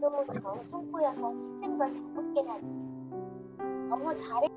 그래도 저 승부여서 힘든 걸 5개라니. 너무 잘해.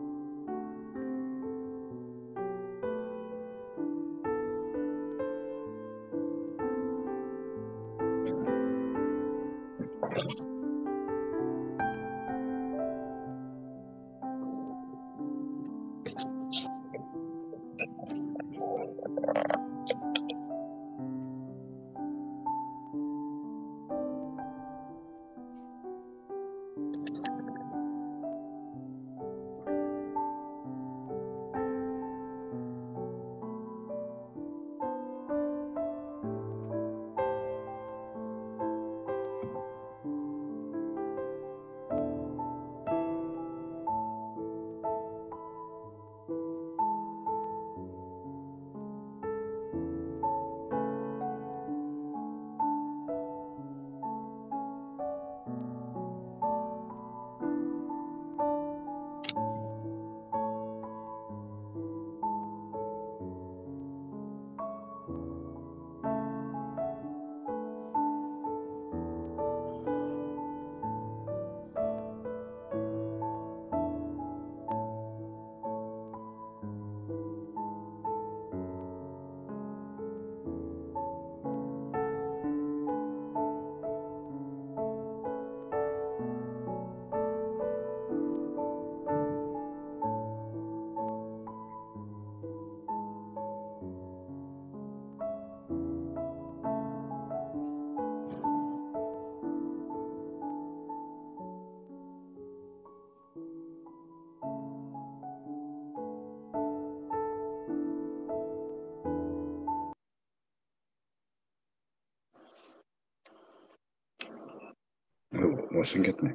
못생겼네.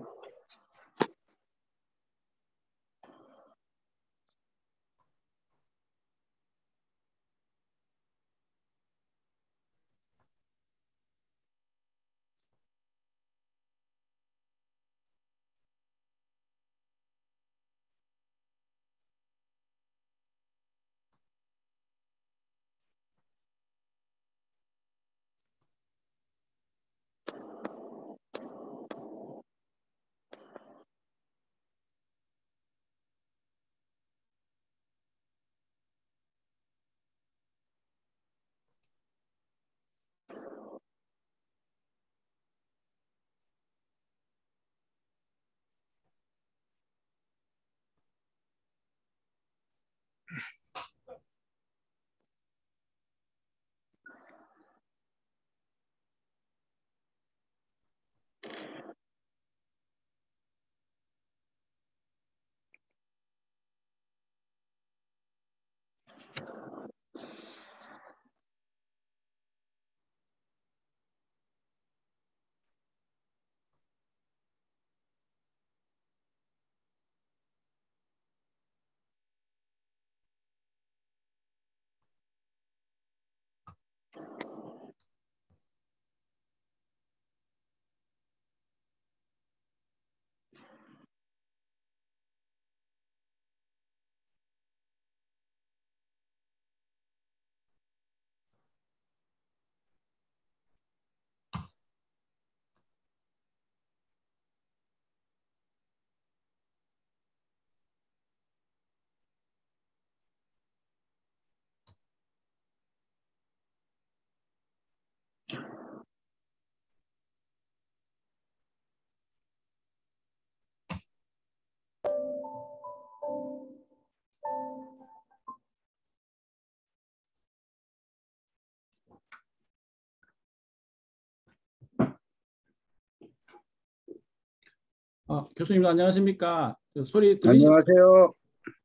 교수님 안녕하십니까? 소리 들리시나요? 안녕하세요.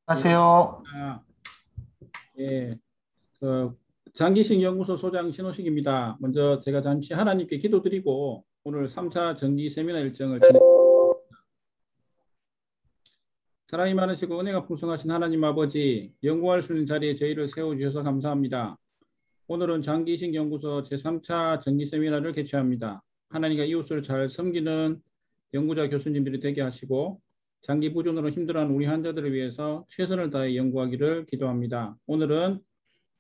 안녕하세요. 예, 장기식 연구소 소장 신호식입니다. 먼저 제가 잠시 하나님께 기도드리고 오늘 3차 정기 세미나 일정을 진행합니다. 사랑이 많으시고 은혜가 풍성하신 하나님 아버지, 연구할 수 있는 자리에 저희를 세워주셔서 감사합니다. 오늘은 장기식 연구소 제3차 정기 세미나를 개최합니다. 하나님과 이웃을 잘 섬기는 연구자 교수님들이 되게 하시고 장기 부전으로 힘들어하는 우리 환자들을 위해서 최선을 다해 연구하기를 기도합니다. 오늘은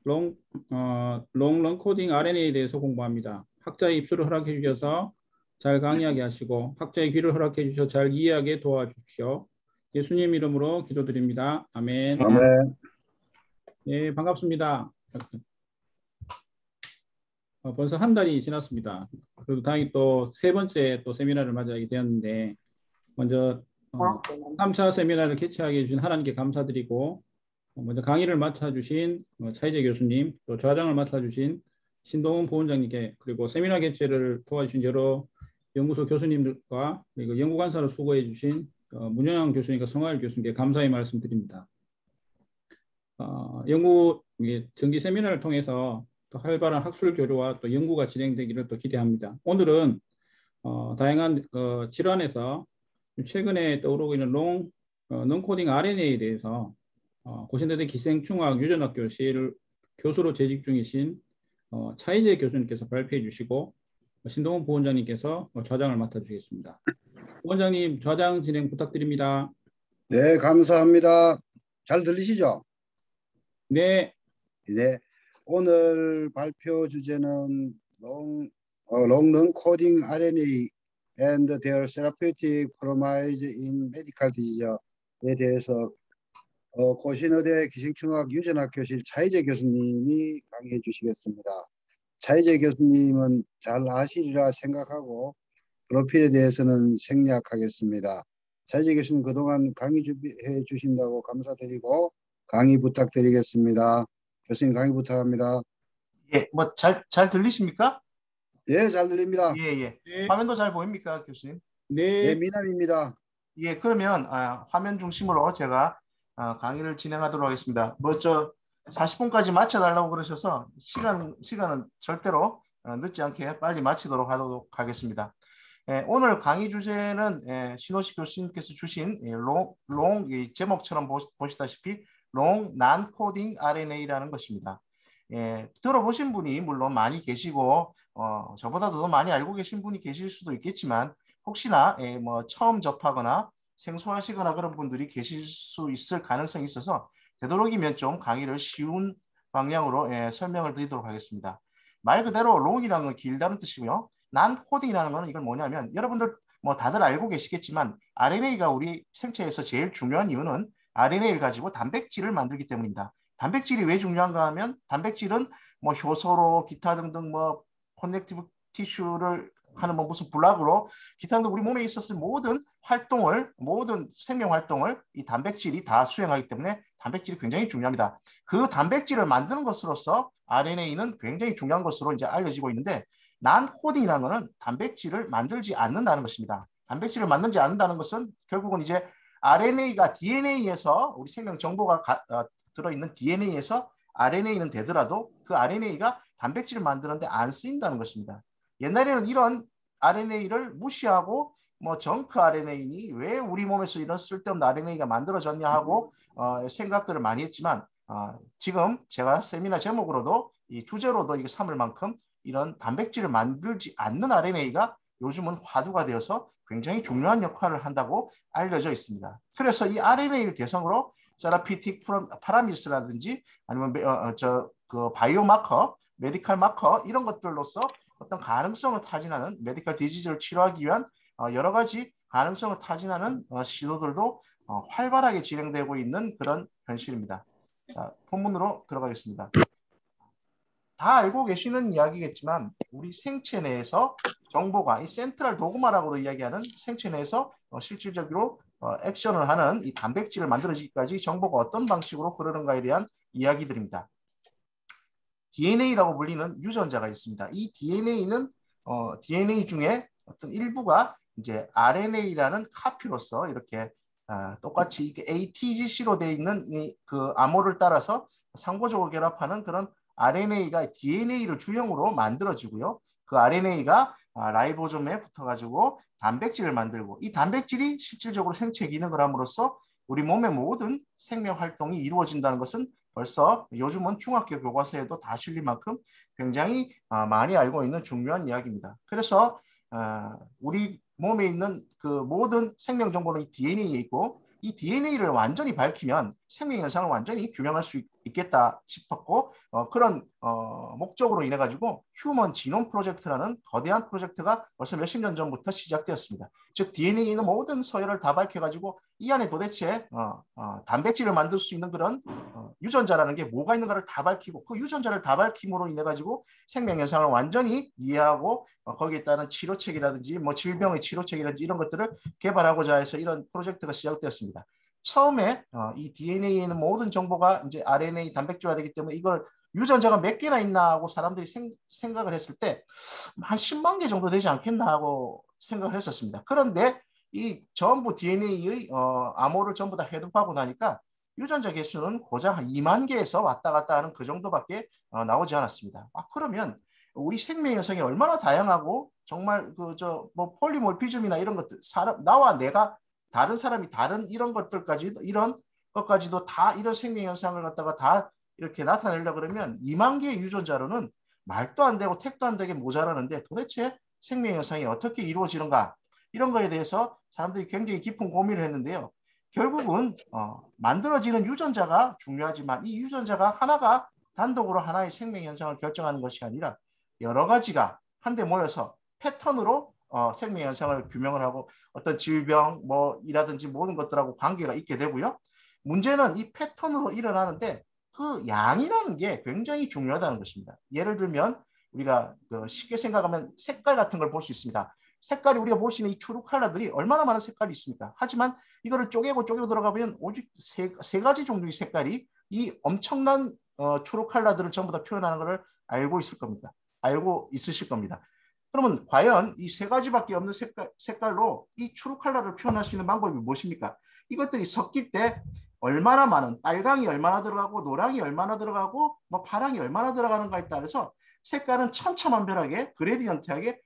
롱런 코딩 RNA에 대해서 공부합니다. 학자의 입술을 허락해 주셔서 잘 강의하게 하시고 학자의 귀를 허락해 주셔서 잘 이해하게 도와주십시오. 예수님 이름으로 기도드립니다. 아멘. 아멘. 예, 반갑습니다. 벌써 한 달이 지났습니다. 그래도 다행히 또 세 번째 또 세미나를 맞이하게 되었는데 먼저 3차 세미나를 개최하게 해주신 하나님께 감사드리고 먼저 강의를 맡아주신 차이재 교수님, 또 좌장을 맡아주신 신동훈 부원장님께 그리고 세미나 개최를 도와주신 여러 연구소 교수님들과 그리고 연구관사로 수고해 주신 문영양 교수님과 성화일 교수님께 감사의 말씀드립니다. 연구 정기 세미나를 통해서 또 활발한 학술 교류와 또 연구가 진행되기를 또 기대합니다. 오늘은 다양한 질환에서 최근에 떠오르고 있는 논코딩 RNA에 대해서 고신대대 기생충학 유전학 교실 교수로 재직 중이신 차이재 교수님께서 발표해 주시고 신동훈 부원장님께서 좌장을 맡아주시겠습니다. 부원장님 좌장 진행 부탁드립니다. 네, 감사합니다. 잘 들리시죠? 네. 네. 오늘 발표 주제는 long non-coding RNA and their therapeutic promise in medical disease에 대해서 고신의대 기생충학 유전학 교실 차이재 교수님이 강의해 주시겠습니다. 차이재 교수님은 잘 아시리라 생각하고 프로필에 대해서는 생략하겠습니다. 차이재 교수님 그동안 강의 준비해 주신다고 감사드리고 강의 부탁드리겠습니다. 교수님 강의 부탁합니다. 예, 뭐 잘 들리십니까? 예, 잘 들립니다. 예. 네. 화면도 잘 보입니까, 교수님? 네. 예, 미남입니다. 예, 그러면 화면 중심으로 제가 강의를 진행하도록 하겠습니다. 40분까지 맞춰달라고 그러셔서 시간은 절대로 늦지 않게 빨리 마치도록 하겠습니다. 오늘 강의 주제는 신호식 교수님께서 주신 제목처럼 보시다시피 long non-coding RNA라는 것입니다. 들어보신 분이 물론 많이 계시고 저보다도 더 많이 알고 계신 분이 계실 수도 있겠지만 혹시나 처음 접하거나 생소하시거나 그런 분들이 계실 수 있을 가능성이 있어서 되도록이면 좀 강의를 쉬운 방향으로 설명을 드리도록 하겠습니다. 말 그대로 long이라는 건 길다는 뜻이고요. non-coding이라는 것은 이건 뭐냐면 여러분들 다들 알고 계시겠지만 RNA가 우리 생체에서 제일 중요한 이유는 RNA를 가지고 단백질을 만들기 때문입니다. 단백질이 왜 중요한가 하면 단백질은 효소로 기타 등등 커넥티브 티슈를 하는 무슨 블락으로 기타 등등 우리 몸에 있었을 모든 생명 활동을 이 단백질이 다 수행하기 때문에 단백질이 굉장히 중요합니다. 그 단백질을 만드는 것으로서 RNA는 굉장히 중요한 것으로 이제 알려지고 있는데 난코딩이라는 것은 단백질을 만들지 않는다는 것입니다. 단백질을 만들지 않는다는 것은 결국은 이제 RNA가 DNA에서 우리 생명 정보가 들어있는 DNA에서 RNA는 되더라도 그 RNA가 단백질을 만드는데 안 쓰인다는 것입니다. 옛날에는 이런 RNA를 무시하고 정크 RNA니 왜 우리 몸에서 이런 쓸데없는 RNA가 만들어졌냐 하고 생각들을 많이 했지만 지금 제가 세미나 제목으로도 이 주제로도 이거 삼을 만큼 이런 단백질을 만들지 않는 RNA가 요즘은 화두가 되어서 굉장히 중요한 역할을 한다고 알려져 있습니다. 그래서 이 RNA를 대상으로 세라피틱 파라미터라든지 아니면 그 바이오마커, 메디컬 마커 이런 것들로서 어떤 가능성을 타진하는 메디컬 디지즈를 치료하기 위한 여러 가지 가능성을 타진하는 시도들도 활발하게 진행되고 있는 그런 현실입니다. 자, 본문으로 들어가겠습니다. 다 알고 계시는 이야기겠지만 우리 생체 내에서 정보가 이 센트럴 도그마라고도 이야기하는 생체 내에서 실질적으로 액션을 하는 이 단백질을 만들어지기까지 정보가 어떤 방식으로 흐르는가에 대한 이야기들입니다. DNA라고 불리는 유전자가 있습니다. 이 DNA는 DNA 중에 어떤 일부가 이제 RNA라는 카피로서 이렇게 똑같이 ATGC로 되어 있는 그 암호를 따라서 상호적으로 결합하는 그런 RNA가 DNA를 주형으로 만들어지고요. 그 RNA가 라이보솜에 붙어가지고 단백질을 만들고 이 단백질이 실질적으로 생체 기능을 함으로써 우리 몸의 모든 생명 활동이 이루어진다는 것은 벌써 요즘은 중학교 교과서에도 다 실릴 만큼 굉장히 많이 알고 있는 중요한 이야기입니다. 그래서 우리 몸에 있는 그 모든 생명 정보는 이 DNA에 있고 이 DNA를 완전히 밝히면 생명 현상을 완전히 규명할 수 있겠다 싶었고 그런 목적으로 인해 가지고 휴먼 지놈 프로젝트라는 거대한 프로젝트가 벌써 몇십 년 전부터 시작되었습니다. 즉 DNA에 있는 모든 서열을 다 밝혀가지고 이 안에 도대체 단백질을 만들 수 있는 그런 유전자라는 게 뭐가 있는가를 다 밝히고 그 유전자를 다 밝힘으로 인해 가지고 생명 현상을 완전히 이해하고 거기에 따른 치료책이라든지 뭐 질병의 치료책이라든지 이런 것들을 개발하고자 해서 이런 프로젝트가 시작되었습니다. 처음에 이 DNA에 있는 모든 정보가 이제 RNA 단백질화 되기 때문에 이걸 유전자가 몇 개나 있나 하고 사람들이 생각을 했을 때 한 10만 개 정도 되지 않겠나 하고 생각을 했었습니다. 그런데 이 전부 DNA의 암호를 전부 다 해독하고 나니까 유전자 개수는 고작 한 2만 개에서 왔다 갔다 하는 그 정도밖에 나오지 않았습니다. 그러면 우리 생명 현상이 얼마나 다양하고 정말 뭐 폴리몰피즘이나 이런 것들 나와 내가 다른 사람이 다른 이런 것까지도 다 이런 생명 현상을 갖다가 다 이렇게 나타내려고 그러면 2만 개의 유전자로는 말도 안 되고 택도 안 되게 모자라는데 도대체 생명 현상이 어떻게 이루어지는가 이런 거에 대해서 사람들이 굉장히 깊은 고민을 했는데요. 결국은 만들어지는 유전자가 중요하지만 이 유전자가 하나가 단독으로 하나의 생명 현상을 결정하는 것이 아니라 여러 가지가 한데 모여서 패턴으로 생명 현상을 규명을 하고 어떤 질병 뭐이라든지 모든 것들하고 관계가 있게 되고요. 문제는 이 패턴으로 일어나는데 그 양이라는 게 굉장히 중요하다는 것입니다. 예를 들면 우리가 쉽게 생각하면 색깔 같은 걸 볼 수 있습니다. 색깔이 우리가 볼 수 있는 이 추루 컬러들이 얼마나 많은 색깔이 있습니까? 하지만 이거를 쪼개고 들어가면 오직 세 가지 종류의 색깔이 이 엄청난 추루 컬러들을 전부 다 표현하는 것을 알고 있으실 겁니다. 그러면 과연 이 세 가지밖에 없는 색깔로 이 추루 컬러를 표현할 수 있는 방법이 무엇입니까? 이것들이 섞일 때 얼마나 많은 빨강이 얼마나 들어가고 노랑이 얼마나 들어가고 뭐 파랑이 얼마나 들어가는가에 따라서 색깔은 천차만별하게 그레디언트하게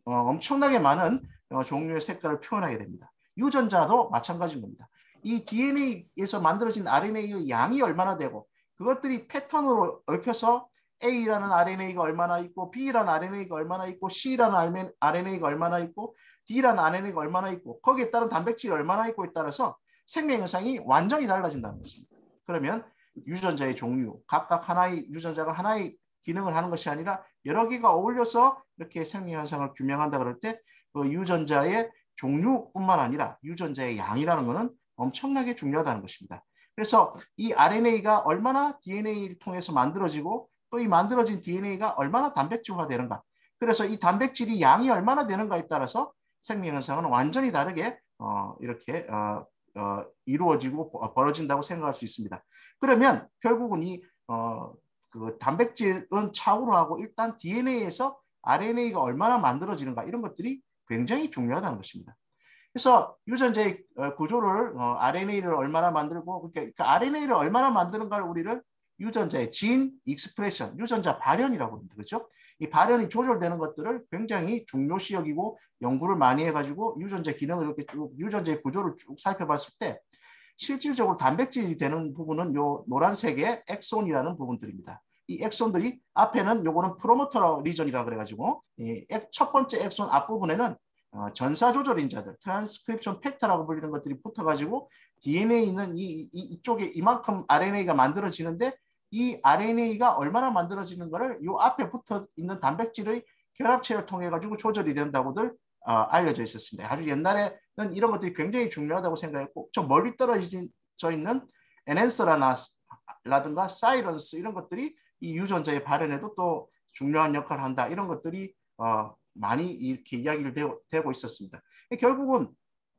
엄청나게 많은 종류의 색깔을 표현하게 됩니다. 유전자도 마찬가지인 겁니다. 이 DNA에서 만들어진 RNA의 양이 얼마나 되고 그것들이 패턴으로 얽혀서 A라는 RNA가 얼마나 있고 B라는 RNA가 얼마나 있고 C라는 RNA가 얼마나 있고 D라는 RNA가 얼마나 있고 거기에 따른 단백질이 얼마나 있고에 따라서 생명 현상이 완전히 달라진다는 것입니다. 그러면 유전자의 종류, 각각 하나의 유전자가 하나의 기능을 하는 것이 아니라 여러 개가 어울려서 이렇게 생명 현상을 규명한다 그럴 때 그 유전자의 종류뿐만 아니라 유전자의 양이라는 것은 엄청나게 중요하다는 것입니다. 그래서 이 RNA가 얼마나 DNA를 통해서 만들어지고 또 이 만들어진 DNA가 얼마나 단백질화 되는가. 그래서 이 단백질이 양이 얼마나 되는가에 따라서 생명 현상은 완전히 다르게 이렇게 이루어지고 벌어진다고 생각할 수 있습니다. 그러면 결국은 그 단백질은 차후로 하고 일단 DNA에서 RNA가 얼마나 만들어지는가 이런 것들이 굉장히 중요하다는 것입니다. 그래서 유전자의 구조를 RNA를 얼마나 만들고 그러니까 RNA를 얼마나 만드는가를 우리를 유전자의 진 익스프레션, 유전자 발현이라고 합니다. 그렇죠? 이 발현이 조절되는 것들을 굉장히 중요시 여기고 연구를 많이 해가지고 유전자 기능을 이렇게 쭉 유전자의 구조를 쭉 살펴봤을 때 실질적으로 단백질이 되는 부분은 요 노란색의 엑손이라는 부분들입니다. 이 엑손들이 앞에는 요거는 프로모터 리전이라고 그래가지고 첫 번째 엑손 앞부분에는 전사 조절 인자들, 트랜스크립션 팩터라고 불리는 것들이 붙어가지고 DNA에 있는 이쪽에 이만큼 RNA가 만들어지는데 이 RNA가 얼마나 만들어지는 것을 이 앞에 붙어 있는 단백질의 결합체를 통해 가지고 조절이 된다고들 알려져 있었습니다. 아주 옛날에는 이런 것들이 굉장히 중요하다고 생각했고 좀 멀리 떨어져 있는 엔핸서라든가 사이런스 이런 것들이 이 유전자의 발현에도 또 중요한 역할을 한다. 이런 것들이 많이 이렇게 이야기를 되고 있었습니다. 결국은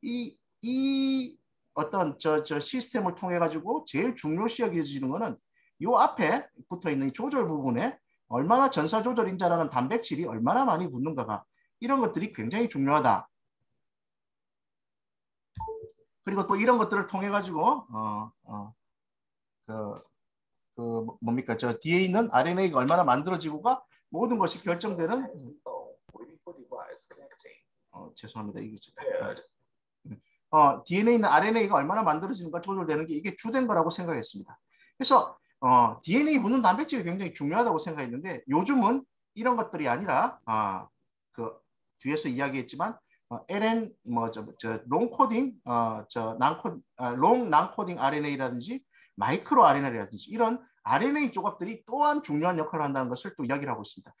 이 어떤 저 시스템을 통해 가지고 제일 중요시 여겨지는 것은 이 앞에 붙어 있는 이 조절 부분에 얼마나 전사 조절 인자라는 단백질이 얼마나 많이 붙는가가 이런 것들이 굉장히 중요하다. 그리고 또 이런 것들을 통해 가지고 뭡니까 저 뒤에 있는 RNA가 얼마나 만들어지고가 모든 것이 결정되는 죄송합니다. 이게 DNA에 있는 RNA가 얼마나 만들어지는가 조절되는 게 이게 주된 거라고 생각했습니다. 그래서 DNA 붙는 단백질이 굉장히 중요하다고 생각했는데 요즘은 이런 것들이 아니라 그 뒤에서 이야기했지만 LN 롱 난코딩 RNA라든지 마이크로 RNA라든지 이런 RNA 조각들이 또한 중요한 역할을 한다는 것을 또 이야기를 하고 있습니다.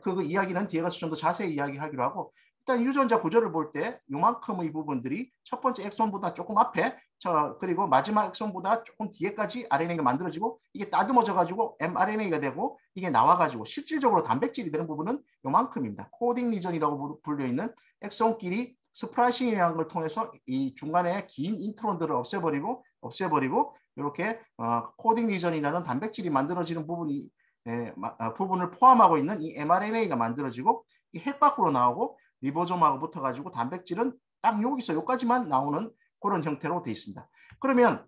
그 이야기는 뒤에 가서 좀 더 자세히 이야기하기로 하고, 일단 유전자 구조를 볼 때 요만큼의 부분들이 첫 번째 엑손보다 조금 앞에, 그리고 마지막 엑손보다 조금 뒤에까지 RNA가 만들어지고 이게 따듬어져 가지고 mRNA가 되고 이게 나와 가지고 실질적으로 단백질이 되는 부분은 요만큼입니다. 코딩 리전이라고 불려 있는 엑손끼리 스프라이싱이라는 걸 통해서 이 중간에 긴 인트론들을 없애버리고 이렇게 코딩 리전이라는 단백질이 만들어지는 부분을 포함하고 있는 이 mRNA가 만들어지고 이 핵 밖으로 나오고 리보솜하고 붙어가지고 단백질은 딱 여기서 여기까지만 나오는 그런 형태로 되어 있습니다. 그러면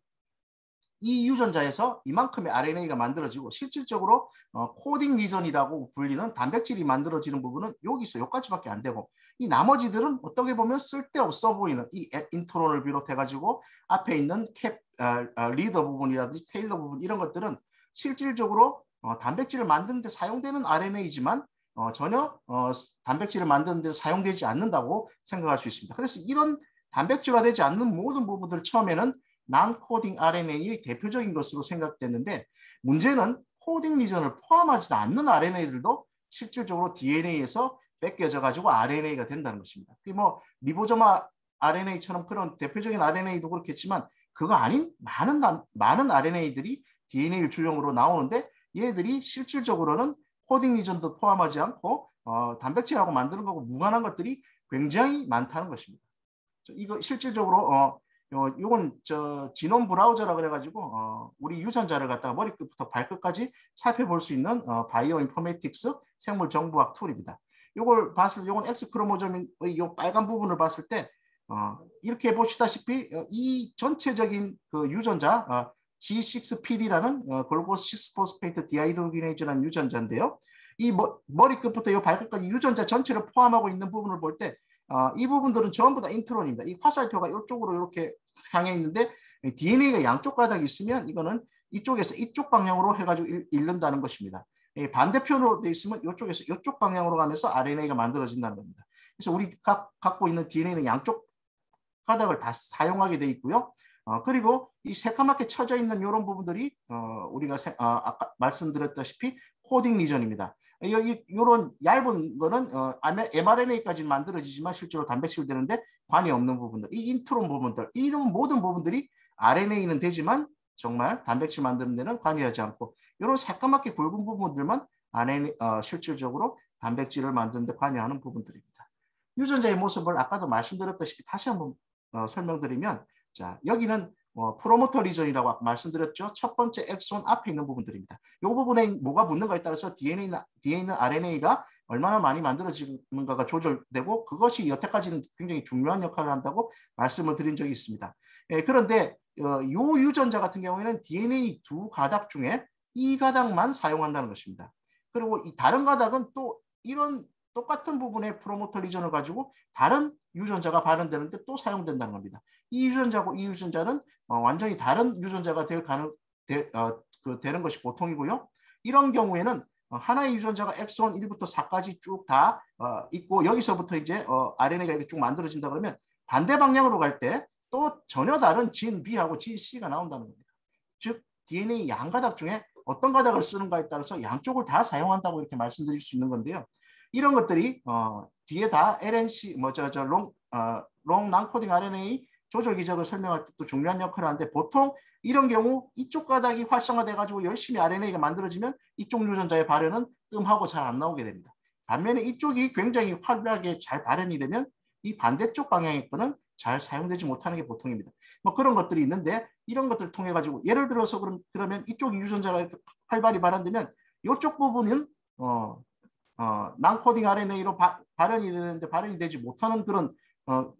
이 유전자에서 이만큼의 RNA가 만들어지고 실질적으로 코딩 리전이라고 불리는 단백질이 만들어지는 부분은 여기서 여기까지밖에 안 되고, 이 나머지들은 어떻게 보면 쓸데없어 보이는 이 인트론을 비롯해가지고 앞에 있는 리더 부분이라든지 테일러 부분 이런 것들은 실질적으로 단백질을 만드는 데 사용되는 RNA지만 전혀 단백질을 만드는 데 사용되지 않는다고 생각할 수 있습니다. 그래서 이런 단백질화되지 않는 모든 부분들을 처음에는 non-coding RNA의 대표적인 것으로 생각됐는데, 문제는 코딩 리전을 포함하지 않는 RNA들도 실질적으로 DNA에서 뺏겨져 가지고 RNA가 된다는 것입니다. 뭐 리보조마 RNA처럼 그런 대표적인 RNA도 그렇겠지만 그거 아닌 많은 RNA들이 DNA를 주용으로 나오는데, 얘들이 실질적으로는 코딩 리전도 포함하지 않고 단백질하고 만드는 거고 무관한 것들이 굉장히 많다는 것입니다. 이거 실질적으로 이건 지놈 브라우저라 그래가지고 우리 유전자를 갖다가 머리끝부터 발끝까지 살펴볼 수 있는 바이오 인포메틱스 생물 정보학 툴입니다. 이걸 봤을 때, 이건 X 크로모솜의 이 빨간 부분을 봤을 때 이렇게 보시다시피 이 전체적인 그 유전자 G6PD라는 글루코스 6포스페이트 디하이드로기네이즈라는 유전자인데요. 이 머리끝부터 이 발끝까지 유전자 전체를 포함하고 있는 부분을 볼 때 이 부분들은 전부 다 인트론입니다. 이 화살표가 이쪽으로 이렇게 향해 있는데 DNA가 양쪽 가닥이 있으면 이거는 이쪽에서 이쪽 방향으로 해가지고 읽는다는 것입니다. 반대편으로 돼 있으면 이쪽에서 이쪽 방향으로 가면서 RNA가 만들어진다는 겁니다. 그래서 우리 갖고 있는 DNA는 양쪽 가닥을 다 사용하게 돼 있고요. 그리고 이 새까맣게 쳐져 있는 이런 부분들이 우리가 아까 말씀드렸다시피 코딩 리전입니다. 이런 얇은 거는 mRNA까지 만들어지지만 실제로 단백질 되는데 관이 없는 부분들, 이 인트론 부분들, 이런 모든 부분들이 RNA는 되지만 정말 단백질 만드는 데는 관여하지 않고, 이런 새까맣게 굵은 부분들만 실질적으로 단백질을 만드는 데 관여하는 부분들입니다. 유전자의 모습을 아까도 말씀드렸다시피 다시 한번 설명드리면, 자, 여기는 프로모터 리전이라고 말씀드렸죠. 첫 번째 엑손 앞에 있는 부분들입니다. 이 부분에 뭐가 붙는가에 따라서 DNA는 RNA가 얼마나 많이 만들어지는가가 조절되고, 그것이 여태까지는 굉장히 중요한 역할을 한다고 말씀을 드린 적이 있습니다. 그런데 이 유전자 같은 경우에는 DNA 두 가닥 중에 이 가닥만 사용한다는 것입니다. 그리고 이 다른 가닥은 또 이런 똑같은 부분의 프로모터 리전을 가지고 다른 유전자가 발현되는데 또 사용된다는 겁니다. 이 유전자고 이 유전자는 완전히 다른 유전자가 되는 것이 보통이고요. 이런 경우에는 하나의 유전자가 엑손 1부터 4까지 쭉 다 있고, 여기서부터 이제 RNA가 이렇게 쭉 만들어진다 그러면 반대 방향으로 갈 때 또 전혀 다른 진 B하고 진 C가 나온다는 겁니다. 즉 DNA 양가닥 중에 어떤 가닥을 쓰는가에 따라서 양쪽을 다 사용한다고 이렇게 말씀드릴 수 있는 건데요. 이런 것들이 뒤에 다 LNC 롱 난코딩 RNA 조절 기적을 설명할 때 또 중요한 역할을 하는데, 보통 이런 경우 이쪽 가닥이 활성화돼 가지고 열심히 RNA가 만들어지면 이쪽 유전자의 발현은 뜸하고 잘 안 나오게 됩니다. 반면에 이쪽이 굉장히 활발하게 잘 발현이 되면 이 반대쪽 방향의 거는 잘 사용되지 못하는 게 보통입니다. 뭐 그런 것들이 있는데, 이런 것들을 통해 가지고 예를 들어서 그러면 이쪽 유전자가 이렇게 활발히 발현되면 이쪽 부분은 난코딩 RNA로 발현이 되는데 발현이 되지 못하는 그런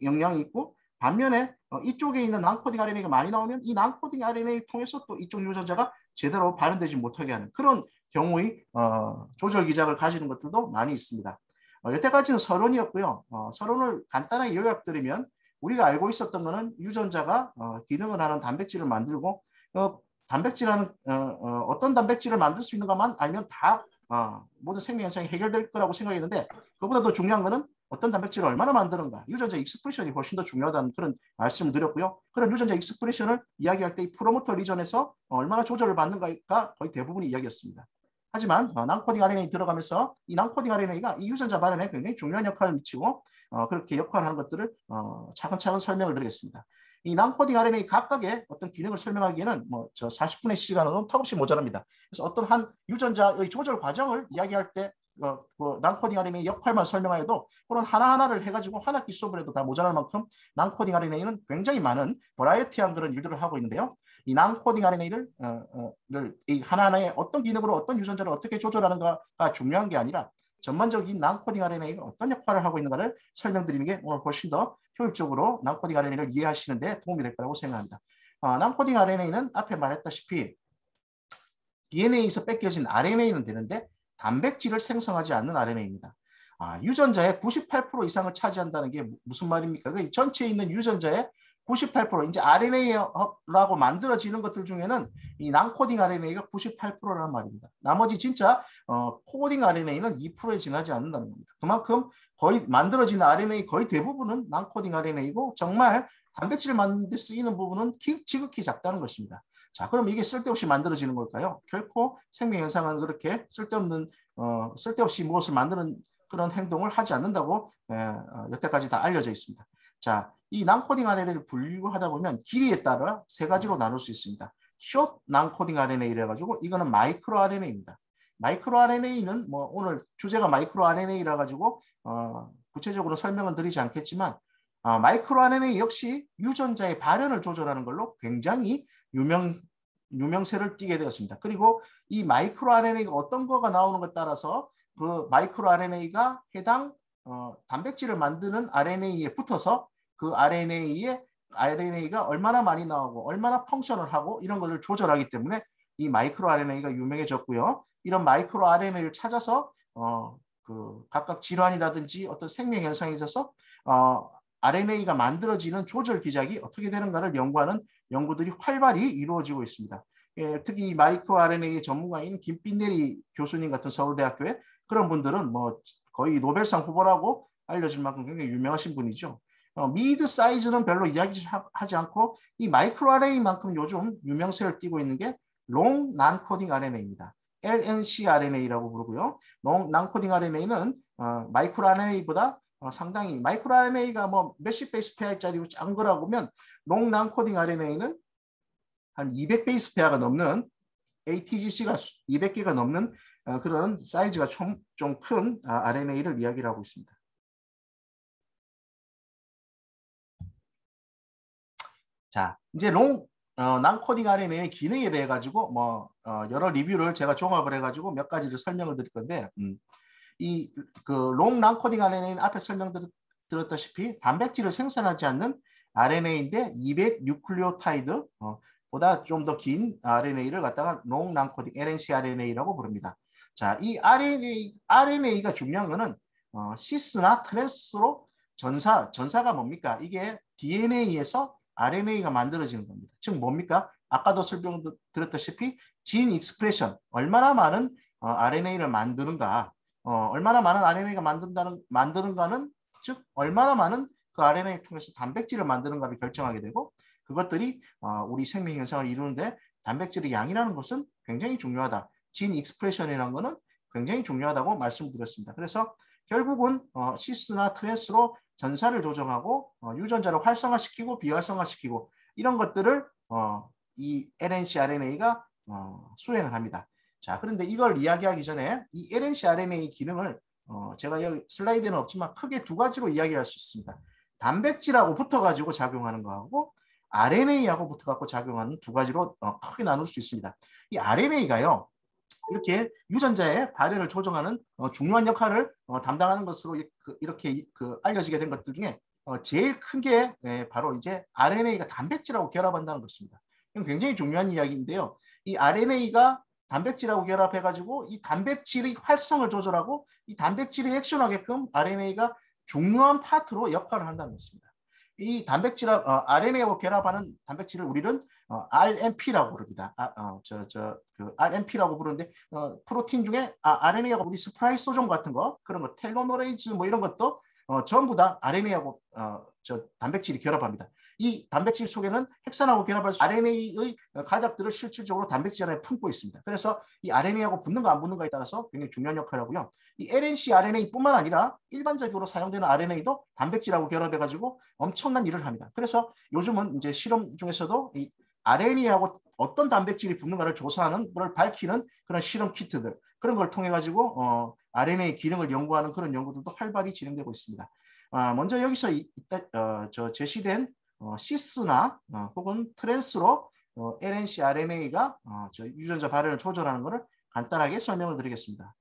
영향이 있고, 반면에 이쪽에 있는 난코딩 RNA가 많이 나오면 이 난코딩 RNA를 통해서 또 이쪽 유전자가 제대로 발현되지 못하게 하는 그런 경우의 조절 기작을 가지는 것들도 많이 있습니다. 여태까지는 서론이었고요. 서론을 간단하게 요약드리면, 우리가 알고 있었던 것은 유전자가 기능을 하는 단백질을 만들고, 단백질하는 어떤 단백질을 만들 수 있는가만 알면 다 모든 생명 현상이 해결될 거라고 생각했는데, 그보다 더 중요한 것은 어떤 단백질을 얼마나 만드는가, 유전자 익스프레션이 훨씬 더 중요하다는 그런 말씀을 드렸고요. 그런 유전자 익스프레션을 이야기할 때 이 프로모터 리전에서 얼마나 조절을 받는가가 거의 대부분의 이야기였습니다. 하지만 난코딩 RNA 들어가면서 이 난코딩 RNA가 이 유전자 발현에 굉장히 중요한 역할을 미치고 그렇게 역할을 하는 것들을 차근차근 설명을 드리겠습니다. 이 난코딩 RNA 각각의 어떤 기능을 설명하기에는 저 40분의 시간은 턱없이 모자랍니다. 그래서 어떤 한 유전자의 조절 과정을 이야기할 때 난코딩 RNA 역할만 설명하여도 그런 하나하나를 해가지고 한 학기 수업을 해도 다 모자랄 만큼 난코딩 RNA는 굉장히 많은 버라이어티한 그런 일들을 하고 있는데요. 이 난코딩 RNA를 이 하나하나의 어떤 기능으로 어떤 유전자를 어떻게 조절하는가가 중요한 게 아니라 전반적인 난코딩 RNA가 어떤 역할을 하고 있는가를 설명드리는 게 오늘 훨씬 더 효율적으로 난코딩 RNA를 이해하시는데 도움이 될 거라고 생각합니다. 난코딩 RNA는 앞에 말했다시피 DNA에서 뺏겨진 RNA는 되는데 단백질을 생성하지 않는 RNA입니다. 유전자의 98% 이상을 차지한다는 게 무슨 말입니까? 그 전체에 있는 유전자의 98% 이제 RNA라고 만들어지는 것들 중에는 이 난코딩 RNA가 98%라는 말입니다. 나머지 진짜 코딩 RNA는 2%에 지나지 않는다는 겁니다. 그만큼 거의 만들어지는 RNA 거의 대부분은 난코딩 RNA이고 정말 단백질을 만드는 데 쓰이는 부분은 지극히 작다는 것입니다. 자, 그럼 이게 쓸데없이 만들어지는 걸까요? 결코 생명 현상은 그렇게 쓸데없이 무엇을 만드는 그런 행동을 하지 않는다고 여태까지 다 알려져 있습니다. 자, 이 난코딩 RNA를 분류하다 보면 길이에 따라 세 가지로 나눌 수 있습니다. 숏 난코딩 RNA를 해가지고 이거는 마이크로 RNA입니다. 마이크로 RNA는 오늘 주제가 마이크로 RNA라 가지고 구체적으로 설명은 드리지 않겠지만 마이크로 RNA 역시 유전자의 발현을 조절하는 걸로 굉장히 유명세를 띠게 되었습니다. 그리고 이 마이크로 RNA가 어떤 거가 나오는 것에 따라서 그 마이크로 RNA가 해당 단백질을 만드는 RNA에 붙어서 그 RNA가 얼마나 많이 나오고 얼마나 펑션을 하고 이런 것을 조절하기 때문에 이 마이크로 RNA가 유명해졌고요. 이런 마이크로 RNA를 찾아서 각각 질환이라든지 어떤 생명 현상에 있어서 RNA가 만들어지는 조절 기작이 어떻게 되는가를 연구하는 연구들이 활발히 이루어지고 있습니다. 특히 마이크로 RNA의 전문가인 김빈네리 교수님 같은 서울대학교의 그런 분들은 거의 노벨상 후보라고 알려질 만큼 굉장히 유명하신 분이죠. 미드 사이즈는 별로 이야기하지 않고 이 마이크로 RNA만큼 요즘 유명세를 띠고 있는 게 롱 난코딩 RNA입니다. LNC RNA라고 부르고요. 롱 난코딩 RNA는 마이크로 RNA보다 상당히 마이크로 RNA가 몇십 베이스 페어짜리고 작은 거라고 보면 롱 난코딩 RNA는 한 200 베이스 페어가 넘는 ATGC가 200개가 넘는 그런 사이즈가 좀 큰 RNA를 이야기를 하고 있습니다. 자, 이제 난코딩 RNA의 기능에 대해 가지고 여러 리뷰를 제가 종합을 해가지고 몇 가지를 설명을 드릴 건데 이 롱 난코딩 RNA는 앞에 설명드렸다시피 단백질을 생산하지 않는 RNA인데 200 뉴클리오타이드 보다 좀 더 긴 RNA를 갖다가 롱 난코딩 LNC RNA라고 부릅니다. 자, 이 RNA가 중요한 거는 시스나 트랜스로 전사가 뭡니까? 이게 DNA에서 RNA가 만들어지는 겁니다. 즉 뭡니까? 아까도 설명드렸다시피 진 익스프레션, 얼마나 많은 RNA를 만드는가, 얼마나 많은 RNA가 만드는가는 즉 얼마나 많은 그 RNA를 통해서 단백질을 만드는가를 결정하게 되고 그것들이 우리 생명 현상을 이루는데 단백질의 양이라는 것은 굉장히 중요하다. 진 익스프레션이라는 것은 굉장히 중요하다고 말씀드렸습니다. 그래서 결국은 시스나 트랜스로 전사를 조정하고 유전자를 활성화시키고 비활성화시키고 이런 것들을 이 LNC RNA가 수행을 합니다. 자, 그런데 이걸 이야기하기 전에 이 LNC RNA 기능을 제가 여기 슬라이드에는 없지만 크게 두 가지로 이야기할 수 있습니다. 단백질하고 붙어가지고 작용하는 거하고 RNA하고 붙어갖고 작용하는 두 가지로 크게 나눌 수 있습니다. 이 RNA가요. 이렇게 유전자의 발현을 조정하는 중요한 역할을 담당하는 것으로 이렇게 알려지게 된 것들 중에 제일 큰 게 바로 이제 RNA가 단백질하고 결합한다는 것입니다. 이건 굉장히 중요한 이야기인데요. 이 RNA가 단백질하고 결합해가지고 이 단백질의 활성을 조절하고 이 단백질이 액션하게끔 RNA가 중요한 파트로 역할을 한다는 것입니다. 이 RNA하고 결합하는 단백질을 우리는 RNP라고 부릅니다. RNP라고 부르는데 프로틴 중에 RNA하고 우리 스플라이소점 같은 거 그런 거 텔로머레이즈 이런 것도 전부 다 RNA하고 저 단백질이 결합합니다. 이 단백질 속에는 핵산하고 결합할 수 RNA의 가닥들을 실질적으로 단백질 안에 품고 있습니다. 그래서 이 RNA하고 붙는가 안 붙는가에 따라서 굉장히 중요한 역할을 하고요. 이 LNC RNA뿐만 아니라 일반적으로 사용되는 RNA도 단백질하고 결합해가지고 엄청난 일을 합니다. 그래서 요즘은 이제 실험 중에서도 이 RNA하고 어떤 단백질이 붙는가를 조사하는 걸 밝히는 그런 실험 키트들 그런 걸 통해 가지고 RNA 기능을 연구하는 그런 연구들도 활발히 진행되고 있습니다. 먼저 여기서 저 제시된 시스나 혹은 트랜스로 LNC RNA가 저 유전자 발현을 조절하는 것을 간단하게 설명을 드리겠습니다.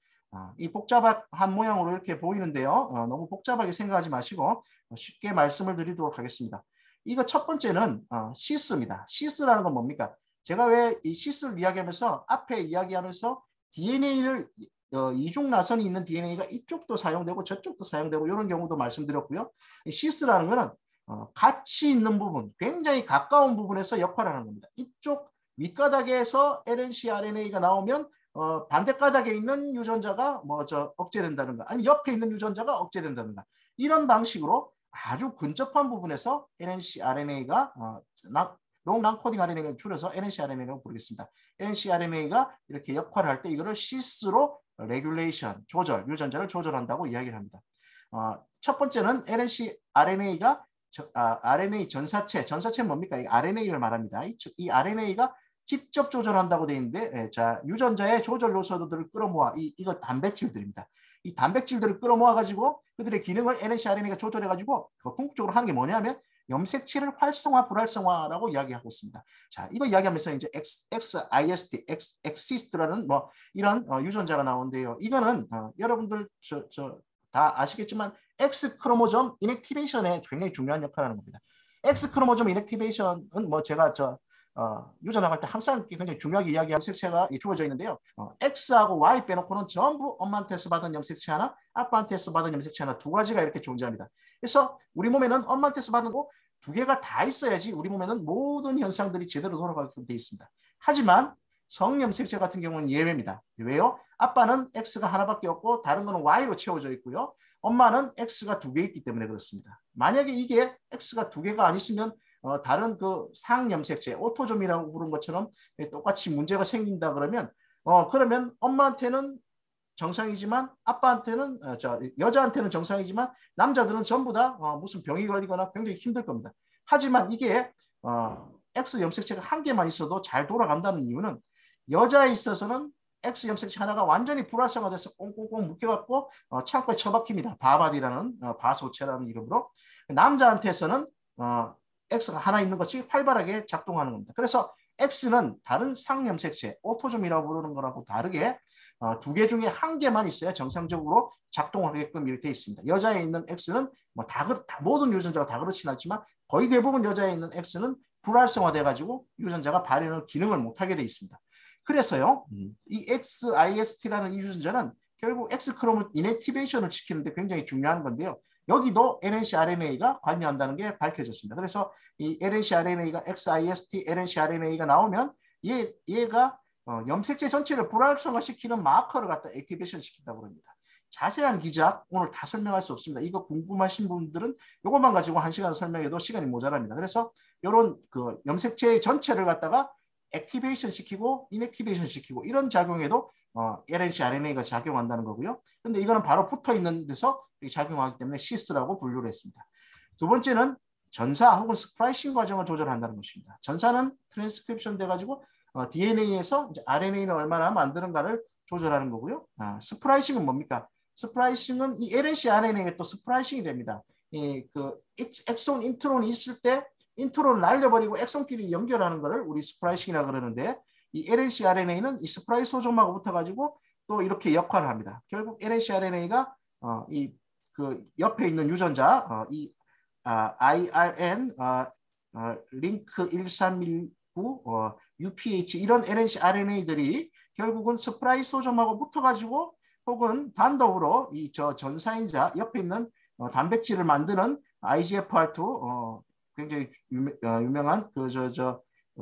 이 복잡한 모양으로 이렇게 보이는데요. 너무 복잡하게 생각하지 마시고 쉽게 말씀을 드리도록 하겠습니다. 이거 첫 번째는 시스입니다. 시스라는 건 뭡니까? 제가 왜 이 시스를 이야기하면서 앞에 이야기하면서 DNA를 이중 나선이 있는 DNA가 이쪽도 사용되고 저쪽도 사용되고 이런 경우도 말씀드렸고요. 이 시스라는 거는 같이 있는 부분, 굉장히 가까운 부분에서 역할을 하는 겁니다. 이쪽 윗가닥에서 LNC RNA가 나오면 반대 가닥에 있는 유전자가 억제된다든가 아니면 옆에 있는 유전자가 억제된다든가 이런 방식으로 아주 근접한 부분에서 LNC RNA가 롱-난-코딩 RNA를 줄여서 NNC RNA라고 부르겠습니다. NNC RNA가 이렇게 역할을 할 때 이거를 시스로 레귤레이션, 조절, 유전자를 조절한다고 이야기를 합니다. 첫 번째는 NNC RNA가 RNA 전사체는 뭡니까? 이 RNA를 말합니다. 이 RNA가 직접 조절한다고 되어 있는데, 자, 유전자의 조절 요소들을 끌어모아, 이거 단백질들입니다. 이 단백질들을 끌어모아 가지고 그들의 기능을 NNC RNA가 조절해 가지고 궁극적으로 하는 게 뭐냐면 염색체를 활성화, 불활성화라고 이야기하고 있습니다. 자, 이거 이야기하면서 이제 XIST라는 뭐 이런 유전자가 나오는데요. 이거는 여러분들 다 아시겠지만 X 크로모점 이넥티베이션에 굉장히 중요한 역할을 하는 겁니다. X 크로모점 이넥티베이션은 뭐 제가 유전학 할 때 항상 굉장히 중요하게 이야기하는 염색체가 주어져 있는데요. X하고 Y 빼놓고는 전부 엄마한테서 받은 염색체 하나, 아빠한테서 받은 염색체 하나 두 가지가 이렇게 존재합니다. 그래서 우리 몸에는 엄마한테서 받은 거 두 개가 다 있어야지 우리 몸에는 모든 현상들이 제대로 돌아가게 되어 있습니다. 하지만 성염색체 같은 경우는 예외입니다. 왜요? 아빠는 X가 하나밖에 없고 다른 거는 Y로 채워져 있고요. 엄마는 X가 두 개 있기 때문에 그렇습니다. 만약에 이게 X가 두 개가 안 있으면 다른 그 상염색체, 오토좀이라고 부른 것처럼 똑같이 문제가 생긴다 그러면 그러면 엄마한테는 정상이지만 아빠한테는 여자한테는 정상이지만 남자들은 전부 다 무슨 병이 걸리거나 굉장히 힘들 겁니다. 하지만 이게 X 염색체가 한 개만 있어도 잘 돌아간다는 이유는 여자에 있어서는 X 염색체 하나가 완전히 불활성화돼서 꽁꽁꽁 묶여갖고 창고에 처박힙니다. 바바디라는 바소체라는 이름으로. 남자한테서는 X가 하나 있는 것이 활발하게 작동하는 겁니다. 그래서 X는 다른 상염색체, 오토좀이라고 부르는 거라고 다르게 두 개 중에 한 개만 있어야 정상적으로 작동하게끔 이렇게 되어 있습니다. 여자에 있는 X는 뭐 모든 유전자가 다 그렇진 않지만 거의 대부분 여자에 있는 X는 불활성화돼가지고 유전자가 발현을 기능을 못하게 되어 있습니다. 그래서요, 이 XIST라는 이 유전자는 결국 X 크로모 이넥티베이션을 지키는데 굉장히 중요한 건데요. 여기도 NNC RNA가 관여한다는 게 밝혀졌습니다. 그래서 이 NNC RNA가 XIST NNC RNA가 나오면 얘가 염색체 전체를 불활성화시키는 마커를 갖다 액티베이션 시킨다고 합니다. 자세한 기작 오늘 다 설명할 수 없습니다. 이거 궁금하신 분들은 이것만 가지고 1시간 설명해도 시간이 모자랍니다. 그래서 이런 그 염색체 전체를 갖다가 액티베이션 시키고 인액티베이션 시키고 이런 작용에도 LNC RNA가 작용한다는 거고요. 근데 이거는 바로 붙어 있는 데서 작용하기 때문에 시스라고 분류를 했습니다. 두 번째는 전사 혹은 스프라이싱 과정을 조절한다는 것입니다. 전사는 트랜스크립션 돼가지고 DNA에서 이제 RNA는 얼마나 만드는가를 조절하는 거고요. 스프라이싱은 뭡니까? 스프라이싱은 이 LNC RNA가 또 스프라이싱이 됩니다. 그 엑손 인트론이 있을 때 인트론을 날려버리고 엑손끼리 연결하는 것을 우리 스프라이싱이라고 그러는데 이 LNC RNA는 이 스프라이소좀하고 붙어가지고 또 이렇게 역할을 합니다. 결국 LNC RNA가 그 옆에 있는 유전자 IRN 링크 1319 UPH 이런 LNC RNA들이 결국은 스프라이소점하고 붙어가지고 혹은 단독으로 저 전사인자 옆에 있는 단백질을 만드는 IGFR2 굉장히 유명한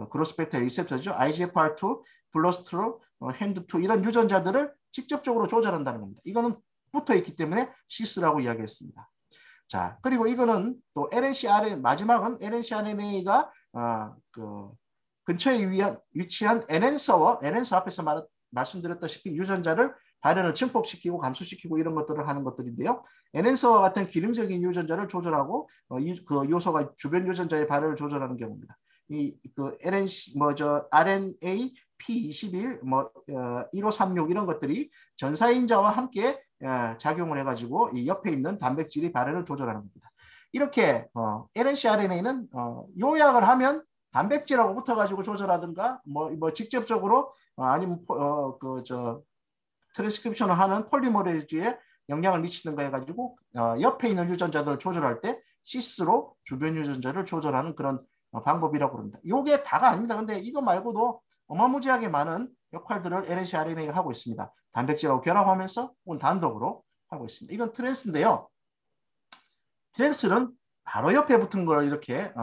그로스펙터 리셉터죠. IGFR2, 블러스트로, 핸드2 이런 유전자들을 직접적으로 조절한다는 겁니다. 이거는 붙어 있기 때문에 시스라고 이야기했습니다. 자, 그리고 이거는 또 LNCRNA 마지막은 LNCRNA가 그 근처에 위치한 엔핸서 앞에서 말씀드렸다시피 유전자를 발현을 증폭시키고 감소시키고 이런 것들을 하는 것들인데요. 엔핸서와 같은 기능적인 유전자를 조절하고 그 요소가 주변 유전자의 발현을 조절하는 경우입니다. 그 RNA P21, 1536 이런 것들이 전사인자와 함께 작용을 해가지고 이 옆에 있는 단백질이 발현을 조절하는 겁니다. 이렇게 LNCRNA는 요약을 하면 단백질하고 붙어가지고 조절하든가 뭐 직접적으로 아니면 트랜스크립션을 하는 폴리머레이즈에 영향을 미치든가 해가지고 옆에 있는 유전자들을 조절할 때 시스로 주변 유전자를 조절하는 그런 방법이라고 합니다. 이게 다가 아닙니다. 근데 이거 말고도 어마무지하게 많은 역할들을 LNCRNA가 하고 있습니다. 단백질하고 결합하면서 혹은 단독으로 하고 있습니다. 이건 트랜스인데요. 트랜스는 바로 옆에 붙은 걸 이렇게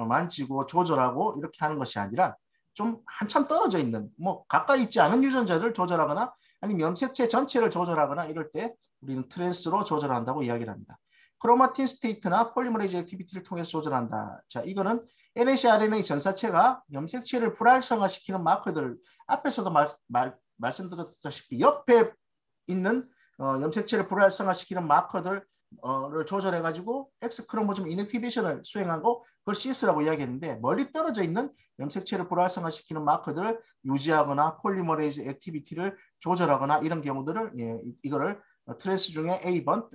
만지고 조절하고 이렇게 하는 것이 아니라 좀 한참 떨어져 있는 뭐 가까이 있지 않은 유전자를 조절하거나 아니면 염색체 전체를 조절하거나 이럴 때 우리는 트랜스로 조절한다고 이야기를 합니다. 크로마틴 스테이트나 폴리머레이즈 액티비티를 통해서 조절한다. 자, 이거는 LNCRNA 전사체가 염색체를 불활성화시키는 마커들 앞에서도 말씀드렸다시피 옆에 있는 염색체를 불활성화시키는 마커들 를 조절해 가지고 X 크로모즘 이넥티베이션을 수행하고 그걸 CS라고 이야기했는데 멀리 떨어져 있는 염색체를 불활성화시키는 마커들을 유지하거나 폴리머레이즈 액티비티를 조절하거나 이런 경우들을 이거를 트랜스 중에 A번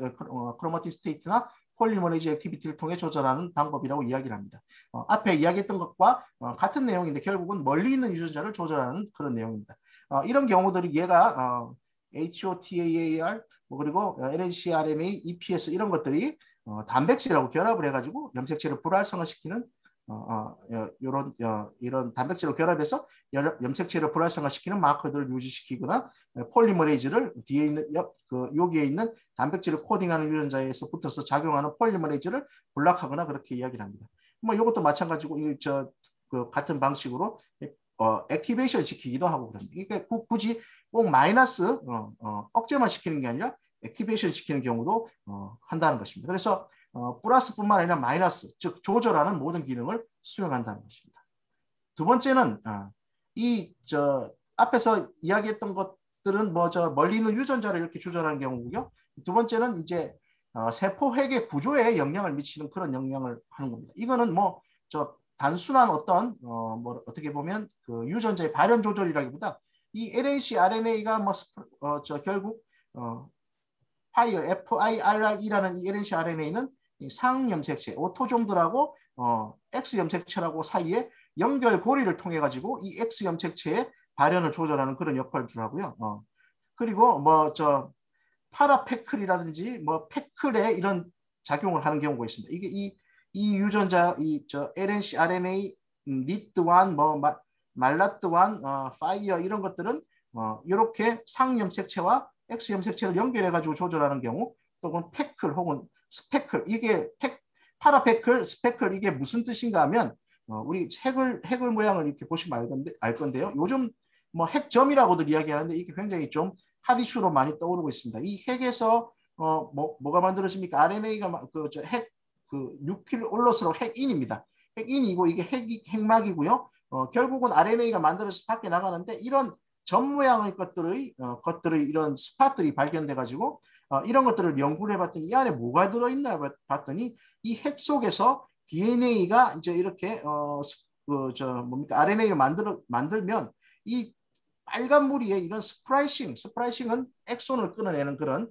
크로마틴 스테이트나 폴리머레이즈 액티비티를 통해 조절하는 방법이라고 이야기를 합니다. 앞에 이야기했던 것과 같은 내용인데 결국은 멀리 있는 유전자를 조절하는 그런 내용입니다. 이런 경우들이 얘가 HOTAAR 그리고 LNCRNA, EPS 이런 것들이 단백질하고 결합을 해가지고 염색체를 불활성화시키는 이런 단백질로 결합해서 염색체를 불활성화시키는 마커들을 유지시키거나 폴리머레이즈를 뒤에 있는 여기에 있는 단백질을 코딩하는 유전자에서 붙어서 작용하는 폴리머레이즈를 블락하거나 그렇게 이야기를 합니다. 뭐 이것도 마찬가지고 같은 방식으로 액티베이션을 시키기도 하고 그럽니다. 그러니까 굳이 꼭 마이너스 억제만 시키는 게 아니라 액티베이션 시키는 경우도 한다는 것입니다. 그래서 플러스뿐만 아니라 마이너스, 즉 조절하는 모든 기능을 수행한다는 것입니다. 두 번째는 앞에서 이야기했던 것들은 멀리 있는 유전자를 이렇게 조절하는 경우고요. 두 번째는 이제 세포 핵의 구조에 영향을 미치는 그런 영향을 하는 겁니다. 이거는 단순한 어떤 어떻게 보면 그 유전자의 발현 조절이라기보다 이 LNCRNA가 결국 FIRR이라는 이 LNCRNA는 상염색체, 오토종들하고 X염색체라고 사이에 연결고리를 통해 가지고 이 X염색체의 발현을 조절하는 그런 역할을 하고요. 그리고 파라페클이라든지 페클에 이런 작용을 하는 경우가 있습니다. 이게 이 유전자, LNCRNA, NIT1, 말라트1, 파이어 이런 것들은 이렇게 상염색체와 X염색체를 연결해가지고 조절하는 경우, 또는 페클 혹은 스페클, 이게 파라페클, 스페클 이게 무슨 뜻인가 하면 우리 핵을 모양을 이렇게 보시면 알 건데요. 요즘 핵점이라고들 이야기하는데 이게 굉장히 좀 핫 이슈로 많이 떠오르고 있습니다. 이 핵에서 뭐가 만들어집니까? RNA가 뉴클 올로스로 핵인입니다. 핵인이고 이게 핵막이고요. 결국은 RNA가 만들어져서 밖에 나가는데 이런 점 모양의 것들의 이런 스팟들이 발견돼 가지고 이런 것들을 연구를 해봤더니 이 안에 뭐가 들어있나 봤더니 이 핵 속에서 DNA가 이제 이렇게 RNA를 만들면 이 빨간 무리에 이런 스프라이싱은 엑손을 끊어내는 그런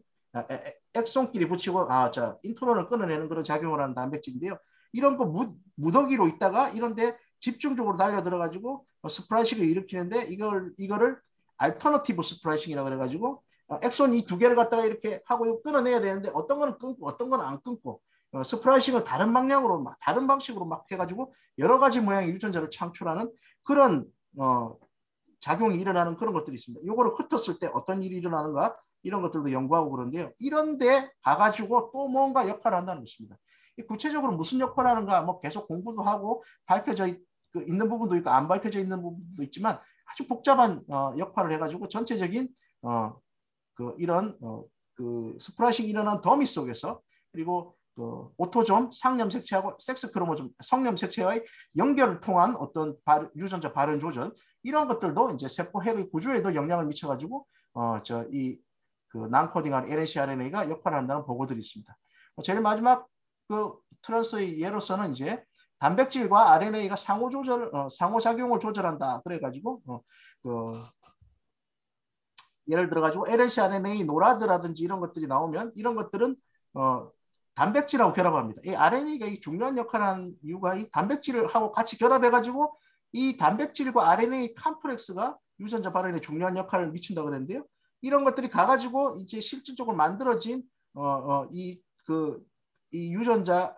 엑손끼리 붙이고 인트론을 끊어내는 그런 작용을 하는 단백질인데요. 이런 거 무더기로 있다가 이런데 집중적으로 달려 들어가지고 스프라이싱을 일으키는데 이거를 알터너티브 스프라이싱이라고 그래가지고 엑손 이 두 개를 갖다가 이렇게 하고 이거 끊어내야 되는데 어떤 거는 끊고 어떤 거는 안 끊고 스프라이싱을 다른 방향으로 다른 방식으로 해가지고 여러 가지 모양의 유전자를 창출하는 그런 작용이 일어나는 그런 것들이 있습니다. 이거를 흩었을 때 어떤 일이 일어나는가 이런 것들도 연구하고 그러는데요. 이런데 가가지고 또 뭔가 역할을 한다는 것입니다. 구체적으로 무슨 역할을 하는가 계속 공부도 하고 밝혀져 있는 부분도 있고 안 밝혀져 있는 부분도 있지만 아주 복잡한 역할을 해가지고 전체적인 이런 스프라이싱이 일어난 더미 속에서 그리고 그 오토존 상념 색채하고 섹스 크로모존 성념 색채와의 연결을 통한 어떤 유전자 발현 조절 이런 것들도 이제 세포 핵의 구조에도 영향을 미쳐가지고 그 난코딩한 LNC-RNA가 역할을 한다는 보고들이 있습니다. 제일 마지막 그 트랜스의 예로서는 이제 단백질과 RNA가 상호작용을 조절한다. 그래가지고 예를 들어가지고 LNC-RNA 노라드라든지 이런 것들이 나오면 이런 것들은 단백질하고 결합합니다. 이 RNA가 이 중요한 역할을 하는 이유가 이 단백질을 하고 같이 결합해가지고 이 단백질과 RNA 컴플렉스가 유전자 발현에 중요한 역할을 미친다 그랬는데요. 이런 것들이 가가지고 이제 실질적으로 만들어진 이 유전자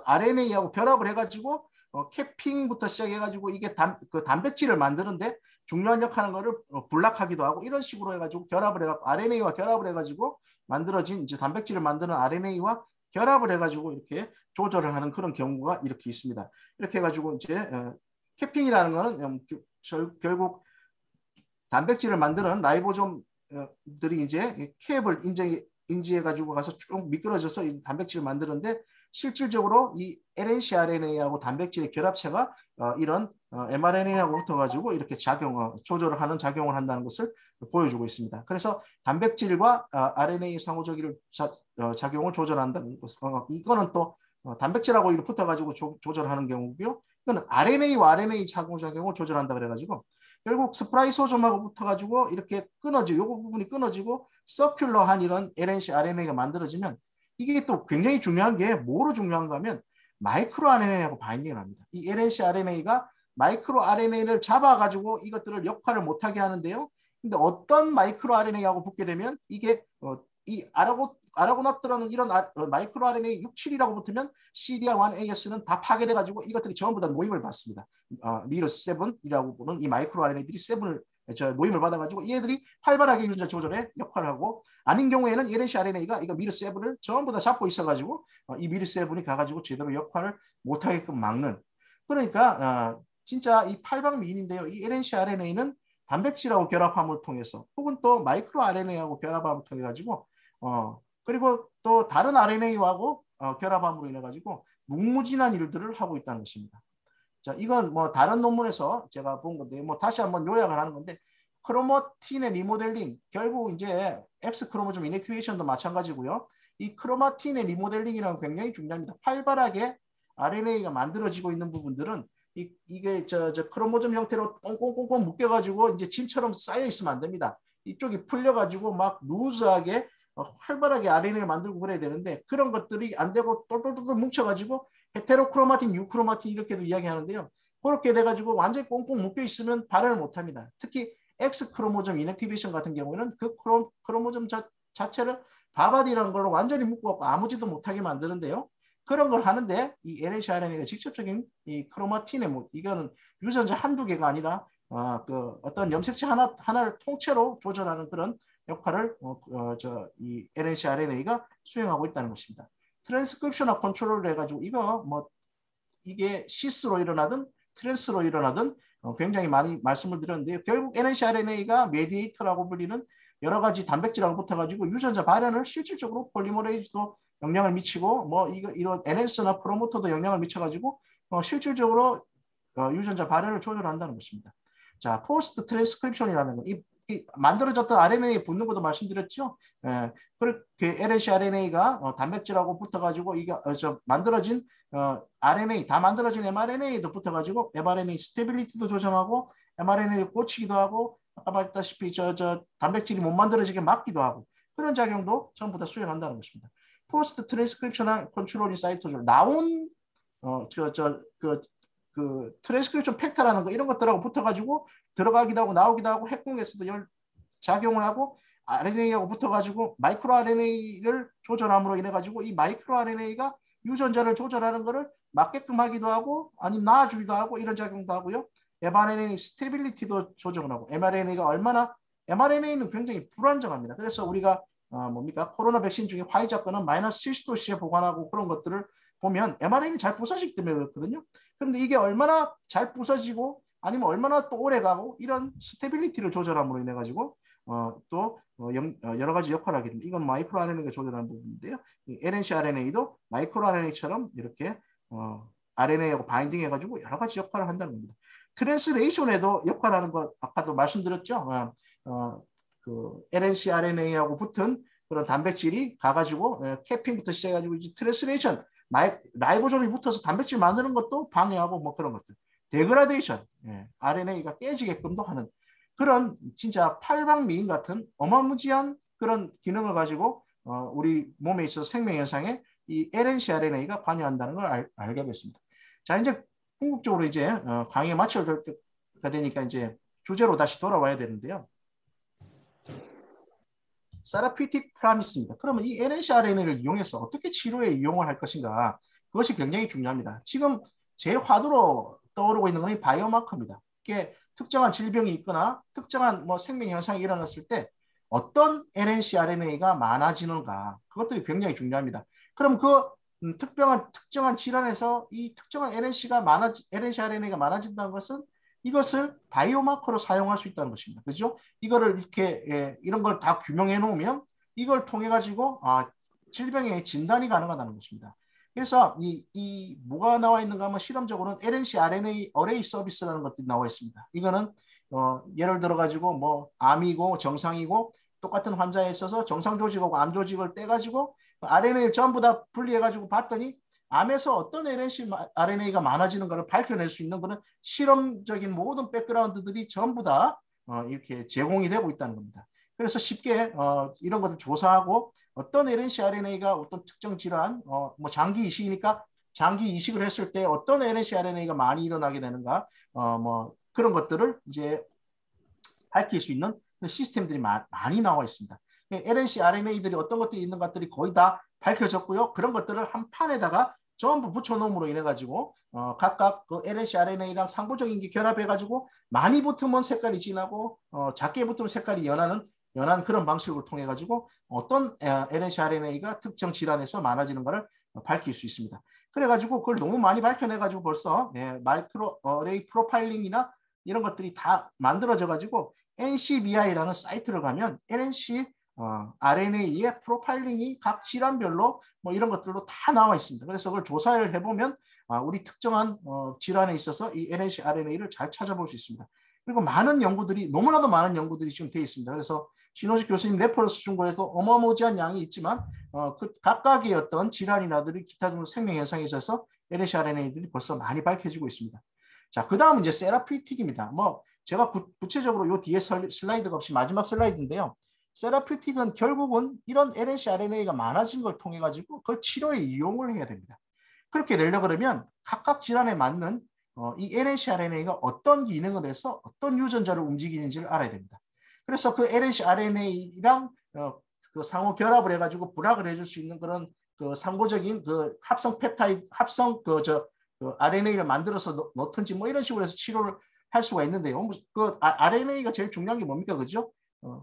RNA하고 결합을 해가지고 캐핑부터 시작해가지고 이게 단백질을 만드는데 중요한 역할을 하는 거를 분락하기도 하고 이런 식으로 해가지고 결합을 해가지고 RNA와 결합을 해가지고 만들어진 이제 단백질을 만드는 RNA와 결합을 해가지고 이렇게 조절을 하는 그런 경우가 이렇게 있습니다. 이렇게 해가지고 이제 캐핑이라는 거는 결국 단백질을 만드는 라이보솜들이 이제 캡을 인지해가지고 가서 쭉 미끄러져서 이 단백질을 만드는데 실질적으로 이 LNC-RNA하고 단백질의 결합체가 이런 mRNA하고 붙어가지고 이렇게 조절을 하는 작용을 한다는 것을 보여주고 있습니다. 그래서 단백질과 RNA 상호작용을 조절한다는 것, 이거는 또 단백질하고 이렇게 붙어가지고 조절하는 경우고요. 이거는 RNA와 RNA 상호작용을 조절한다 그래가지고 결국 스플라이소즘하고 붙어가지고 이렇게 끊어지고 이 부분이 끊어지고 서큘러한 이런 LNC-RNA가 만들어지면 이게 또 굉장히 중요한 게 뭐로 중요한가 하면 마이크로 RNA하고 바인딩을 합니다. 이 LNC-RNA가 마이크로 RNA를 잡아가지고 이것들을 역할을 못하게 하는데요. 근데 어떤 마이크로 RNA하고 붙게 되면 이게 이 아라고나트라는 이런 마이크로 RNA 67이라고 붙으면 CDR1AS는 다 파괴돼가지고 이것들이 전부 다 노임을 받습니다. 미르7이라고 보는 이 마이크로 RNA들이 7을 노임을 받아가지고 얘들이 활발하게 유전자 조절에 역할을 하고 아닌 경우에는 LNC-RNA가 이거 미르7을 전부 다 잡고 있어가지고 이 미르7이 가가지고 제대로 역할을 못하게끔 막는 그러니까 진짜 이 팔방미인인데요. 이 LNC-RNA는 단백질하고 결합함을 통해서 혹은 또 마이크로 RNA하고 결합함을 통해 가지고 그리고 또 다른 RNA하고 결합함으로 인해 가지고 무궁무진한 일들을 하고 있다는 것입니다. 자, 이건 뭐 다른 논문에서 제가 본 건데 뭐 다시 한번 요약을 하는 건데 크로마틴의 리모델링 결국 이제 X 크로모좀 이네큐에이션도 마찬가지고요. 이 크로마틴의 리모델링이라는 굉장히 중요합니다. 활발하게 RNA가 만들어지고 있는 부분들은 이게 크로모점 형태로 꽁꽁꽁꽁 묶여가지고 이제 짐처럼 쌓여 있으면 안 됩니다. 이쪽이 풀려가지고 막 루즈하게 활발하게 RNA를 만들고 그래야 되는데 그런 것들이 안 되고 똘똘똘 뭉쳐가지고 헤테로크로마틴, 유크로마틴 이렇게도 이야기하는데요. 그렇게 돼가지고 완전히 꽁꽁 묶여 있으면 발현을 못합니다. 특히 X 크로모점 이넥티베이션 같은 경우에는 그 크로모점 자체를 바바디라는 걸로 완전히 묶고 아무지도 못하게 만드는데요. 그런 걸 하는데 이 LNC-RNA가 직접적인 이 크로마틴의 이거는 유전자 한두 개가 아니라 어떤 염색체 하나를 통째로 조절하는 그런 역할을 이 LNC-RNA가 수행하고 있다는 것입니다. 트랜스크립션화 컨트롤을 해가지고 이게 시스로 일어나든 트랜스로 일어나든 굉장히 많이 말씀을 드렸는데요. 결국 LNC-RNA가 메디에이터라고 불리는 여러 가지 단백질하고 붙어가지고 유전자 발현을 실질적으로 폴리머레이즈도 영향을 미치고 이런 NS나 프로모터도 영향을 미쳐가지고 실질적으로 유전자 발현을 조절한다는 것입니다. 자, 포스트 트랜스크립션이라는 거, 만들어졌던 RNA에 붙는 것도 말씀드렸죠. 그렇게 LNC-RNA가 단백질하고 붙어가지고 이게 만들어진 RNA 다 만들어진 mRNA에도 붙어가지고 mRNA 스테빌리티도 조정하고 mRNA를 꽂히기도 하고 아까 말했다시피 단백질이 못 만들어지게 막기도 하고 그런 작용도 전부 다 수행한다는 것입니다. 포스트 트랜스크립셔널 컨트롤 사이토졸 나온 트랜스크립션 팩터라는 거 이런 것들하고 붙어가지고 들어가기도 하고 나오기도 하고 핵공에서도 작용을 하고 RNA하고 붙어가지고 마이크로 RNA를 조절함으로 인해 가지고 이 마이크로 RNA가 유전자를 조절하는 것을 막게끔 하기도 하고 아니면 나아주기도 하고 이런 작용도 하고요. mRNA 스테빌리티도 조정을 하고 mRNA는 굉장히 불안정합니다. 그래서 우리가 코로나 백신 중에 화이자 거는 마이너스 70도씨에 보관하고 그런 것들을 보면 mRNA는 잘 부서지기 때문에 그렇거든요. 그런데 이게 얼마나 잘 부서지고 아니면 얼마나 또 오래 가고 이런 스테빌리티를 조절함으로 인해 가지고 또 여러 가지 역할을 하게 됩니다. 이건 마이크로 RNA가 조절하는 부분인데요. LNC RNA도 마이크로 RNA처럼 이렇게 RNA하고 바인딩 해가지고 여러 가지 역할을 한다는 겁니다. 트랜스레이션에도 역할하는 것 아까도 말씀드렸죠. 그 LNC RNA하고 붙은 그런 단백질이 가가지고 캐핑부터 시작해가지고 이제 트랜스레이션 라이보솜이 붙어서 단백질 만드는 것도 방해하고 뭐 그런 것들. 데그라데이션 RNA가 깨지게끔도 하는 그런 진짜 팔방미인 같은 어마무지한 그런 기능을 가지고 우리 몸에 있어서 생명 현상에 이 LNC RNA가 관여한다는 걸 알게 됐습니다. 자, 이제 궁극적으로 이제 강의에 마칠 때가 되니까 이제 주제로 다시 돌아와야 되는데요. 세라피틱 프라미스입니다. 그러면 이 LNC RNA를 이용해서 어떻게 치료에 이용을 할 것인가? 그것이 굉장히 중요합니다. 지금 제일 화두로 떠오르고 있는 것이 바이오마커입니다. 이게 특정한 질병이 있거나 특정한 뭐 생명 현상이 일어났을 때 어떤 LNC RNA가 많아지는가? 그것들이 굉장히 중요합니다. 그럼 그 특정한 질환에서 이 특정한 LNC RNA가 많아진다는 것은 이것을 바이오마커로 사용할 수 있다는 것입니다. 그죠? 이거를 이렇게 이런 걸 다 규명해 놓으면 이걸 통해 가지고 질병의 진단이 가능하다는 것입니다. 그래서 이 뭐가 나와 있는가 하면 실험적으로는 LNC RNA 어레이 서비스라는 것들이 나와 있습니다. 이거는 예를 들어 가지고 뭐 암이고 정상이고 똑같은 환자에 있어서 정상 조직하고 암 조직을 떼 가지고 RNA를 전부 다 분리해 가지고 봤더니 암에서 어떤 LNC RNA가 많아지는 것을 밝혀낼 수 있는 그런 실험적인 모든 백그라운드들이 전부 다 이렇게 제공이 되고 있다는 겁니다. 그래서 쉽게 이런 것을 조사하고 어떤 LNC RNA가 어떤 특정 질환, 뭐 장기 이식이니까 장기 이식을 했을 때 어떤 LNC RNA가 많이 일어나게 되는가, 뭐 그런 것들을 이제 밝힐 수 있는 시스템들이 많이 나와 있습니다. LNC RNA들이 어떤 것들이 있는 것들이 거의 다 밝혀졌고요. 그런 것들을 한 판에다가 전부 붙여놓음으로 인해 가지고 각각 그 LNC RNA랑 상부적인 게 결합해 가지고 많이 붙으면 색깔이 진하고 작게 붙으면 색깔이 연한 그런 방식을 통해 가지고 어떤 LNC RNA가 특정 질환에서 많아지는 것을 밝힐 수 있습니다. 그래 가지고 그걸 너무 많이 밝혀내 가지고 벌써 마이크로 어레이 프로파일링이나 이런 것들이 다 만들어져 가지고 NCBI라는 사이트를 가면 LNC RNA의 프로파일링이 각 질환별로 뭐 이런 것들로 다 나와 있습니다. 그래서 그걸 조사를 해보면 우리 특정한 질환에 있어서 이 LNC RNA를 잘 찾아볼 수 있습니다. 그리고 많은 연구들이 너무나도 많은 연구들이 지금 되어 있습니다. 그래서 신호식 교수님 레퍼런스 준거에서 어마무지한 양이 있지만 그 각각의 어떤 질환이나들이 기타 등 생명 현상에 있어서 LNC RNA들이 벌써 많이 밝혀지고 있습니다. 자, 그 다음 이제 세라피틱입니다. 뭐 제가 구체적으로 요 뒤에 슬라이드가 없이 마지막 슬라이드인데요. 세라피틱은 결국은 이런 LNC RNA가 많아진 걸 통해 가지고 그걸 치료에 이용을 해야 됩니다. 그렇게 되려고 그러면 각각 질환에 맞는 이 LNC RNA가 어떤 기능을 해서 어떤 유전자를 움직이는지를 알아야 됩니다. 그래서 그 LNC RNA랑 그 상호 결합을 해가지고 불합을 해줄 수 있는 그런 그 상호적인 그 합성 펩타이드, 합성 그 RNA를 만들어서 넣든지 뭐 이런 식으로 해서 치료를 할 수가 있는데요. 그 RNA가 제일 중요한 게 뭡니까, 그죠?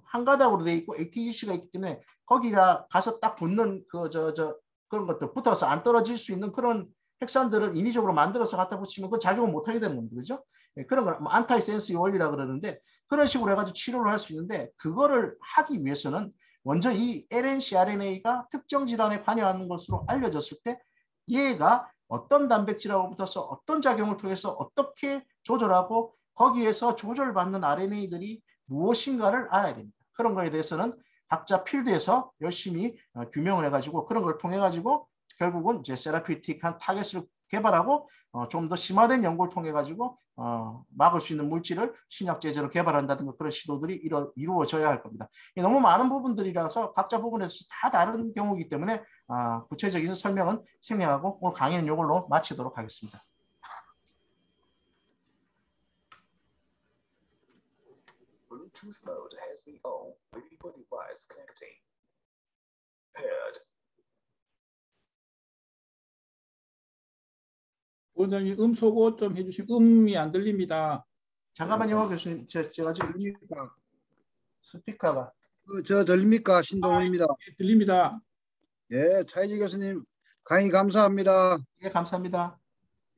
한 가닥으로 되어 있고 ATGC가 있기 때문에 거기가 가서 딱 붙는 그런 것들 붙어서 안 떨어질 수 있는 그런 핵산들을 인위적으로 만들어서 갖다 붙이면 그 작용을 못 하게 되는 겁니다. 그죠? 그런 걸 안타이 센스 원리라 그러는데 그런 식으로 해가지고 치료를 할 수 있는데 그거를 하기 위해서는 먼저 이 LNC RNA가 특정 질환에 관여하는 것으로 알려졌을 때 얘가 어떤 단백질하고 붙어서 어떤 작용을 통해서 어떻게 조절하고 거기에서 조절받는 RNA들이 무엇인가를 알아야 됩니다. 그런 거에 대해서는 각자 필드에서 열심히 규명을 해가지고 그런 걸 통해 가지고 결국은 이제 세라피틱한 타겟을 개발하고 좀 더 심화된 연구를 통해 가지고 막을 수 있는 물질을 신약 제제를 개발한다든가 그런 시도들이 이루어져야 할 겁니다. 너무 많은 부분들이라서 각자 부분에서 다 다른 경우이기 때문에 구체적인 설명은 생략하고 오늘 강의는 이걸로 마치도록 하겠습니다. Bluetooth mode has the on video device connecting. Paired. 원장님 소고 좀 해주시면 음이 안 들립니다. 잠깐만요, 교수님. 제가 지금 들립니까? 스피커가 저 들립니까? 신동훈입니다. 들립니다. 예, 차이지 교수님 강의 감사합니다. 예, 감사합니다.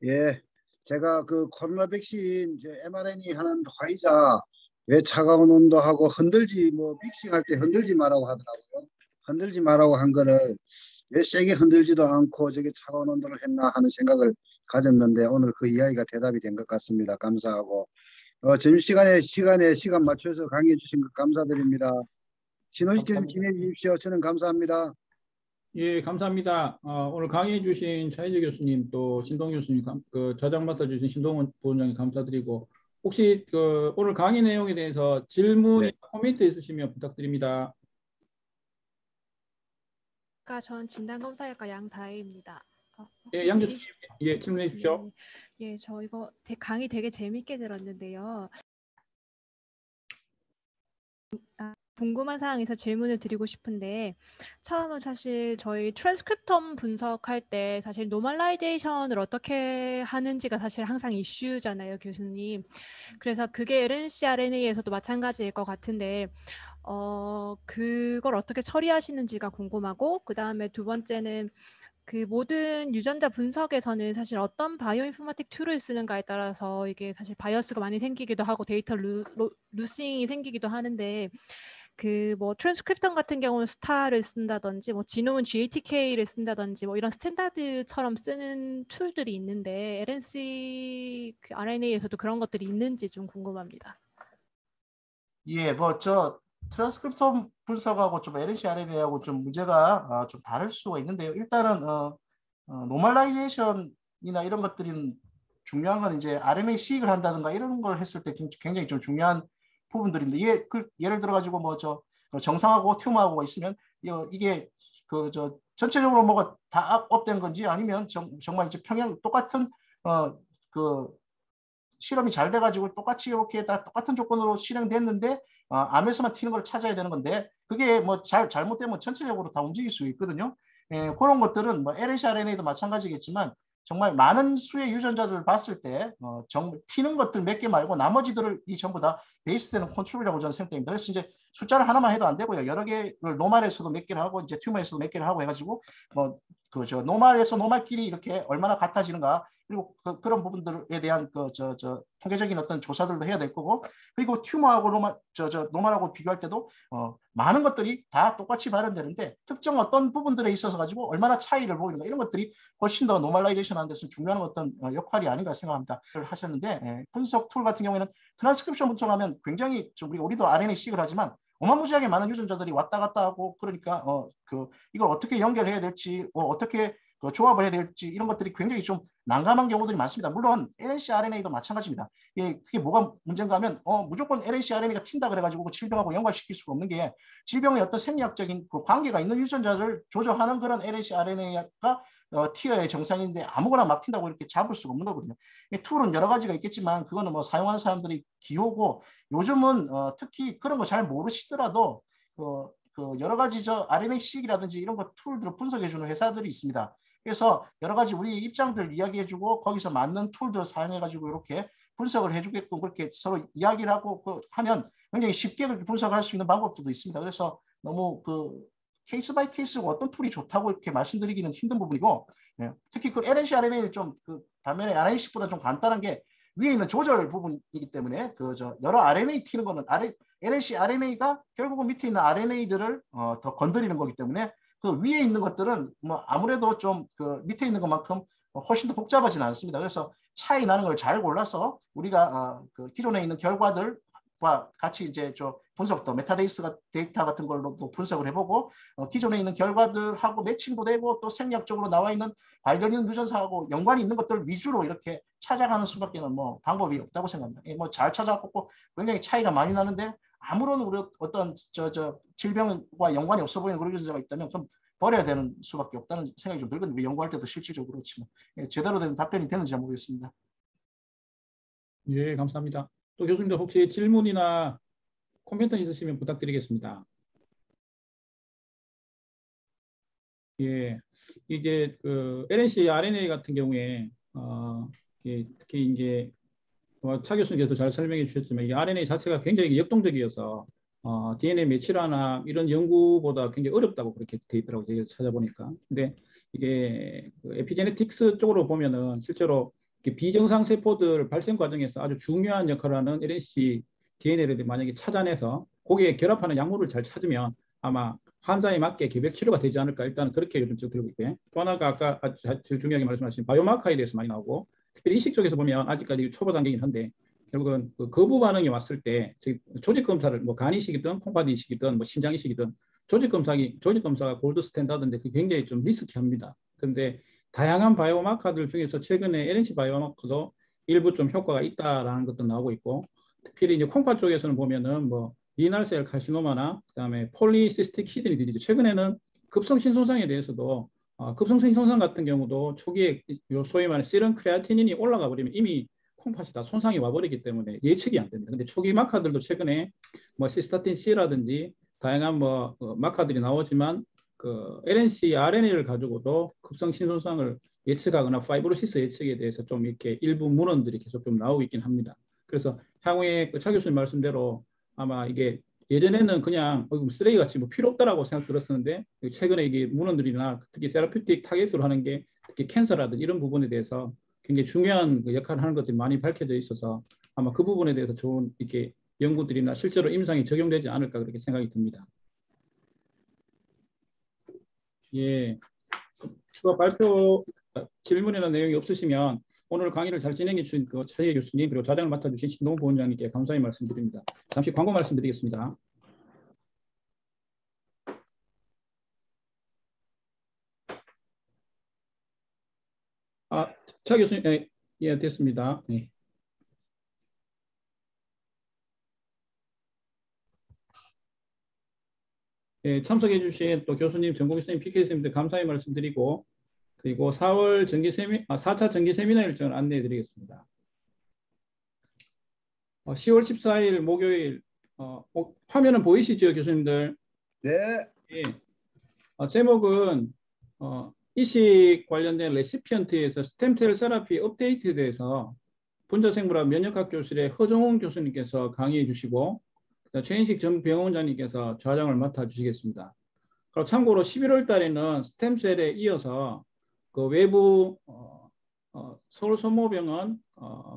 예, 제가 그 코로나 백신 mRNA 하는 화이자 왜 차가운 온도하고 흔들지 뭐 믹싱할 때 흔들지 말라고 하더라고요. 흔들지 말라고 한 거를 왜 세게 흔들지도 않고 저게 차가운 온도를 했나 하는 생각을 가졌는데 오늘 그 이야기가 대답이 된 것 같습니다. 감사하고 점심시간에 시간 맞춰서 강의해 주신 것 감사드립니다. 신호시점 감사합니다. 지내해 주십시오. 저는 감사합니다. 예, 감사합니다. 오늘 강의해 주신 차혜주 교수님 또 신동 교수님 그 저장 맡아주신 신동원 부원장님 감사드리고 혹시 그 오늘 강의 내용에 대해서 질문이나 코멘트 있으시면 부탁드립니다. 전 진단검사학과 양다혜입니다. 예, 양 교수님, 예, 질문해 주십시오. 예, 저 이거 강의 되게 재밌게 들었는데요. 궁금한 사항에서 질문을 드리고 싶은데 처음은 사실 저희 트랜스크립텀 분석할 때 사실 노멀라이제이션을 어떻게 하는지가 사실 항상 이슈잖아요, 교수님. 그래서 그게 RNC, RNA에서도 마찬가지일 것 같은데 그걸 어떻게 처리하시는지가 궁금하고 그 다음에 두 번째는 그 모든 유전자 분석에서는 사실 어떤 바이오인포마틱 툴을 쓰는가에 따라서 이게 사실 바이어스가 많이 생기기도 하고 데이터 루싱이 생기기도 하는데 그 뭐 트랜스크립션 같은 경우는 스타를 쓴다든지 뭐 지놈은 GATK를 쓴다든지 뭐 이런 스탠다드처럼 쓰는 툴들이 있는데 RNC 그 RNA에서도 그런 것들이 있는지 좀 궁금합니다. 예, 뭐 저 트랜스크립션 분석하고 좀 RNC, RNA하고 좀 문제가 좀 다를 수가 있는데요. 일단은 노멀라이제이션이나 이런 것들은 중요한 건 이제 RNA 시익을 한다든가 이런 걸 했을 때 굉장히 좀 중요한 부분들입니다. 예를 들어 가지고 뭐 저 정상하고 튜머하고 있으면 이게 그 저 전체적으로 뭐가 다 업된 건지 아니면 정말 이제 평행 똑같은 그 실험이 잘 돼가지고 똑같이 이렇게 다 똑같은 조건으로 실행됐는데 암에서만 튀는 걸 찾아야 되는 건데 그게 뭐 잘못되면 전체적으로 다 움직일 수 있거든요. 그런 것들은 뭐 LNC, RNA도 마찬가지겠지만 정말 많은 수의 유전자들을 봤을 때 튀는 것들 몇 개 말고 나머지들을 전부 다 베이스되는 컨트롤이라고 저는 생각됩니다. 그래서 이제 숫자를 하나만 해도 안 되고요. 여러 개를 노말에서도 몇 개를 하고 이제 튜머에서도 몇 개를 하고 해가지고 그저 노말에서 노말끼리 이렇게 얼마나 같아지는가 그리고 그런 부분들에 대한 통계적인 어떤 조사들도 해야 될 거고 그리고 튜머하고 노말하고 비교할 때도 많은 것들이 다 똑같이 발현되는데 특정 어떤 부분들에 있어서 가지고 얼마나 차이를 보이는가 이런 것들이 훨씬 더 노멀라이제이션 하는 데서 중요한 어떤 역할이 아닌가 생각합니다. 하셨는데 분석 툴 같은 경우에는 트랜스크립션 분석하면 굉장히 좀 우리도 RNA-seq을 하지만 어마무지하게 많은 유전자들이 왔다 갔다 하고 그러니까 이걸 어떻게 연결해야 될지 어떻게 조합을 해야 될지 이런 것들이 굉장히 좀 난감한 경우들이 많습니다. 물론 LNC, RNA도 마찬가지입니다. 그게 뭐가 문제인가 하면 무조건 LNC, RNA가 튄다 그래가지고 그 질병하고 연관시킬 수가 없는 게 질병의 어떤 생리학적인 그 관계가 있는 유전자를 조절하는 그런 LNC, RNA가 튀어야 정상인데 아무거나 막 튄다고 이렇게 잡을 수가 없는 거거든요. 툴은 여러 가지가 있겠지만 그거는 뭐 사용하는 사람들이 기호고 요즘은 특히 그런 거 잘 모르시더라도 여러 가지 RNA-seq이라든지 이런 거 툴들을 분석해주는 회사들이 있습니다. 그래서 여러 가지 우리 입장들 이야기해주고 거기서 맞는 툴들을 사용해가지고 이렇게 분석을 해주게끔 그렇게 서로 이야기를 하고 하면 굉장히 쉽게 그렇게 분석할 수 있는 방법들도 있습니다. 그래서 너무 케이스 바이 케이스고 어떤 툴이 좋다고 이렇게 말씀드리기는 힘든 부분이고 특히 LNC, RNA는 좀 반면에 RNA-seq보다 좀 간단한 게 위에 있는 조절 부분이기 때문에 여러 RNA 튀는 거는 LNC, RNA가 결국은 밑에 있는 RNA들을 더 건드리는 거기 때문에 그 위에 있는 것들은 뭐 아무래도 좀 밑에 있는 것만큼 훨씬 더 복잡하지는 않습니다. 그래서 차이 나는 걸 잘 골라서 우리가 기존에 있는 결과들과 같이 이제 분석도 메타데이터 같은 걸로도 분석을 해보고 기존에 있는 결과들하고 매칭도 되고 또 생략적으로 나와 있는 발견 있는 유전사하고 연관이 있는 것들 위주로 이렇게 찾아가는 수밖에는 뭐 방법이 없다고 생각합니다. 뭐 잘 찾아갖고 굉장히 차이가 많이 나는데 아무런 우리 어떤 질병과 연관이 없어 보이는 그런 유전자가 있다면 그럼 버려야 되는 수밖에 없다는 생각이 좀 들거든요. 연구할 때도 실질적으로 그렇지만 제대로 된 답변이 되는지 잘 모르겠습니다. 예, 감사합니다. 또 교수님들 혹시 질문이나 코멘트 있으시면 부탁드리겠습니다. 예, 이제 LNC, RNA 같은 경우에 특히 이제 차 교수님께서 잘 설명해 주셨지만 이 RNA 자체가 굉장히 역동적이어서 DNA 매치라나 이런 연구보다 굉장히 어렵다고 그렇게 돼 있더라고요. 제가 찾아보니까. 근데 이게 에피제네틱스 쪽으로 보면은 실제로 비정상 세포들 발생 과정에서 아주 중요한 역할을 하는 LNC DNA를 만약에 찾아내서 거기에 결합하는 약물을 잘 찾으면 아마 환자에 맞게 개별 치료가 되지 않을까 일단 그렇게 요즘 쭉 들고 있고요. 또 하나가 아까 제일 중요하게 말씀하신 바이오마커에 대해서 많이 나오고 특별히 이식 쪽에서 보면 아직까지 초보 단계이긴 한데 결국은 그 거부 반응이 왔을 때 조직 검사를 뭐 간 이식이든 콩팥 이식이든 뭐 신장 이식이든 조직 검사가 골드 스탠다드인데 그게 굉장히 좀 리스키합니다. 그런데 다양한 바이오마커들 중에서 최근에 LNC 바이오마커도 일부 좀 효과가 있다라는 것도 나오고 있고 특히 이제 콩팥 쪽에서는 보면은 뭐 리날셀 칼시노마나 그다음에 폴리시스틱 키드니 디지즈 최근에는 급성신 손상에 대해서도 급성신 손상 같은 경우도 초기에 소위 말하는 세럼 크레아티닌이 올라가 버리면 이미 콩팥이 다 손상이 와버리기 때문에 예측이 안 됩니다. 근데 초기 마커들도 최근에 뭐 시스타틴 C라든지 다양한 뭐 마커들이 나오지만 그 LNC RNA를 가지고도 급성신 손상을 예측하거나 파이브로시스 예측에 대해서 좀 이렇게 일부 문헌들이 계속 좀 나오고 있긴 합니다. 그래서 향후에 차 교수님 말씀대로 아마 이게 예전에는 그냥 쓰레기같이 뭐 필요 없다라고 생각 들었었는데 최근에 이게 문헌들이나 특히 세라피틱 타겟으로 하는 게 특히 캔서라든지 이런 부분에 대해서 굉장히 중요한 역할을 하는 것들이 많이 밝혀져 있어서 아마 그 부분에 대해서 좋은 이렇게 연구들이나 실제로 임상이 적용되지 않을까 그렇게 생각이 듭니다. 예, 추가 발표 질문이나 내용이 없으시면 오늘 강의를 잘 진행해 주신 그 차희 교수님 그리고 자장을 맡아주신 신동훈 부원장님께 감사의 말씀드립니다. 잠시 광고 말씀드리겠습니다. 차 교수님, 예, 됐습니다. 네. 예, 참석해 주신 또 교수님, 전공 교수님, PK 교수님들 감사의 말씀드리고 그리고 4월 4차 정기 세미나 일정을 안내해 드리겠습니다. 10월 14일 목요일 화면은 보이시죠, 교수님들? 네. 예. 제목은 이식 관련된 레시피언트에서 스템셀 세라피 업데이트에 대해서 분자생물학 면역학 교실의 허정훈 교수님께서 강의해 주시고 최인식 전 병원장님께서 좌장을 맡아 주시겠습니다. 그리고 참고로 11월 달에는 스템셀에 이어서 그 외부 서울 소모병원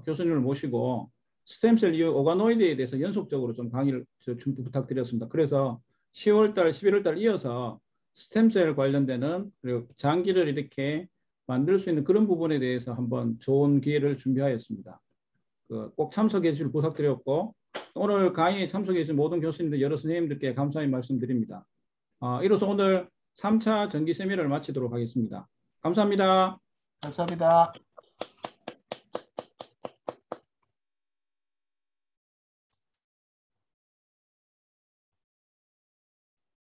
교수님을 모시고 스템셀 이후 오가노이드에 대해서 연속적으로 좀 강의를 좀 부탁드렸습니다. 그래서 10월 달, 11월 달 이어서 스템셀 관련되는 그리고 장기를 이렇게 만들 수 있는 그런 부분에 대해서 한번 좋은 기회를 준비하였습니다. 꼭 참석해 주실 부탁드렸고 오늘 강의에 참석해 주신 모든 교수님들 여러 선생님들께 감사의 말씀드립니다. 이로써 오늘 3차 정기 세미나를 마치도록 하겠습니다. 감사합니다. 감사합니다.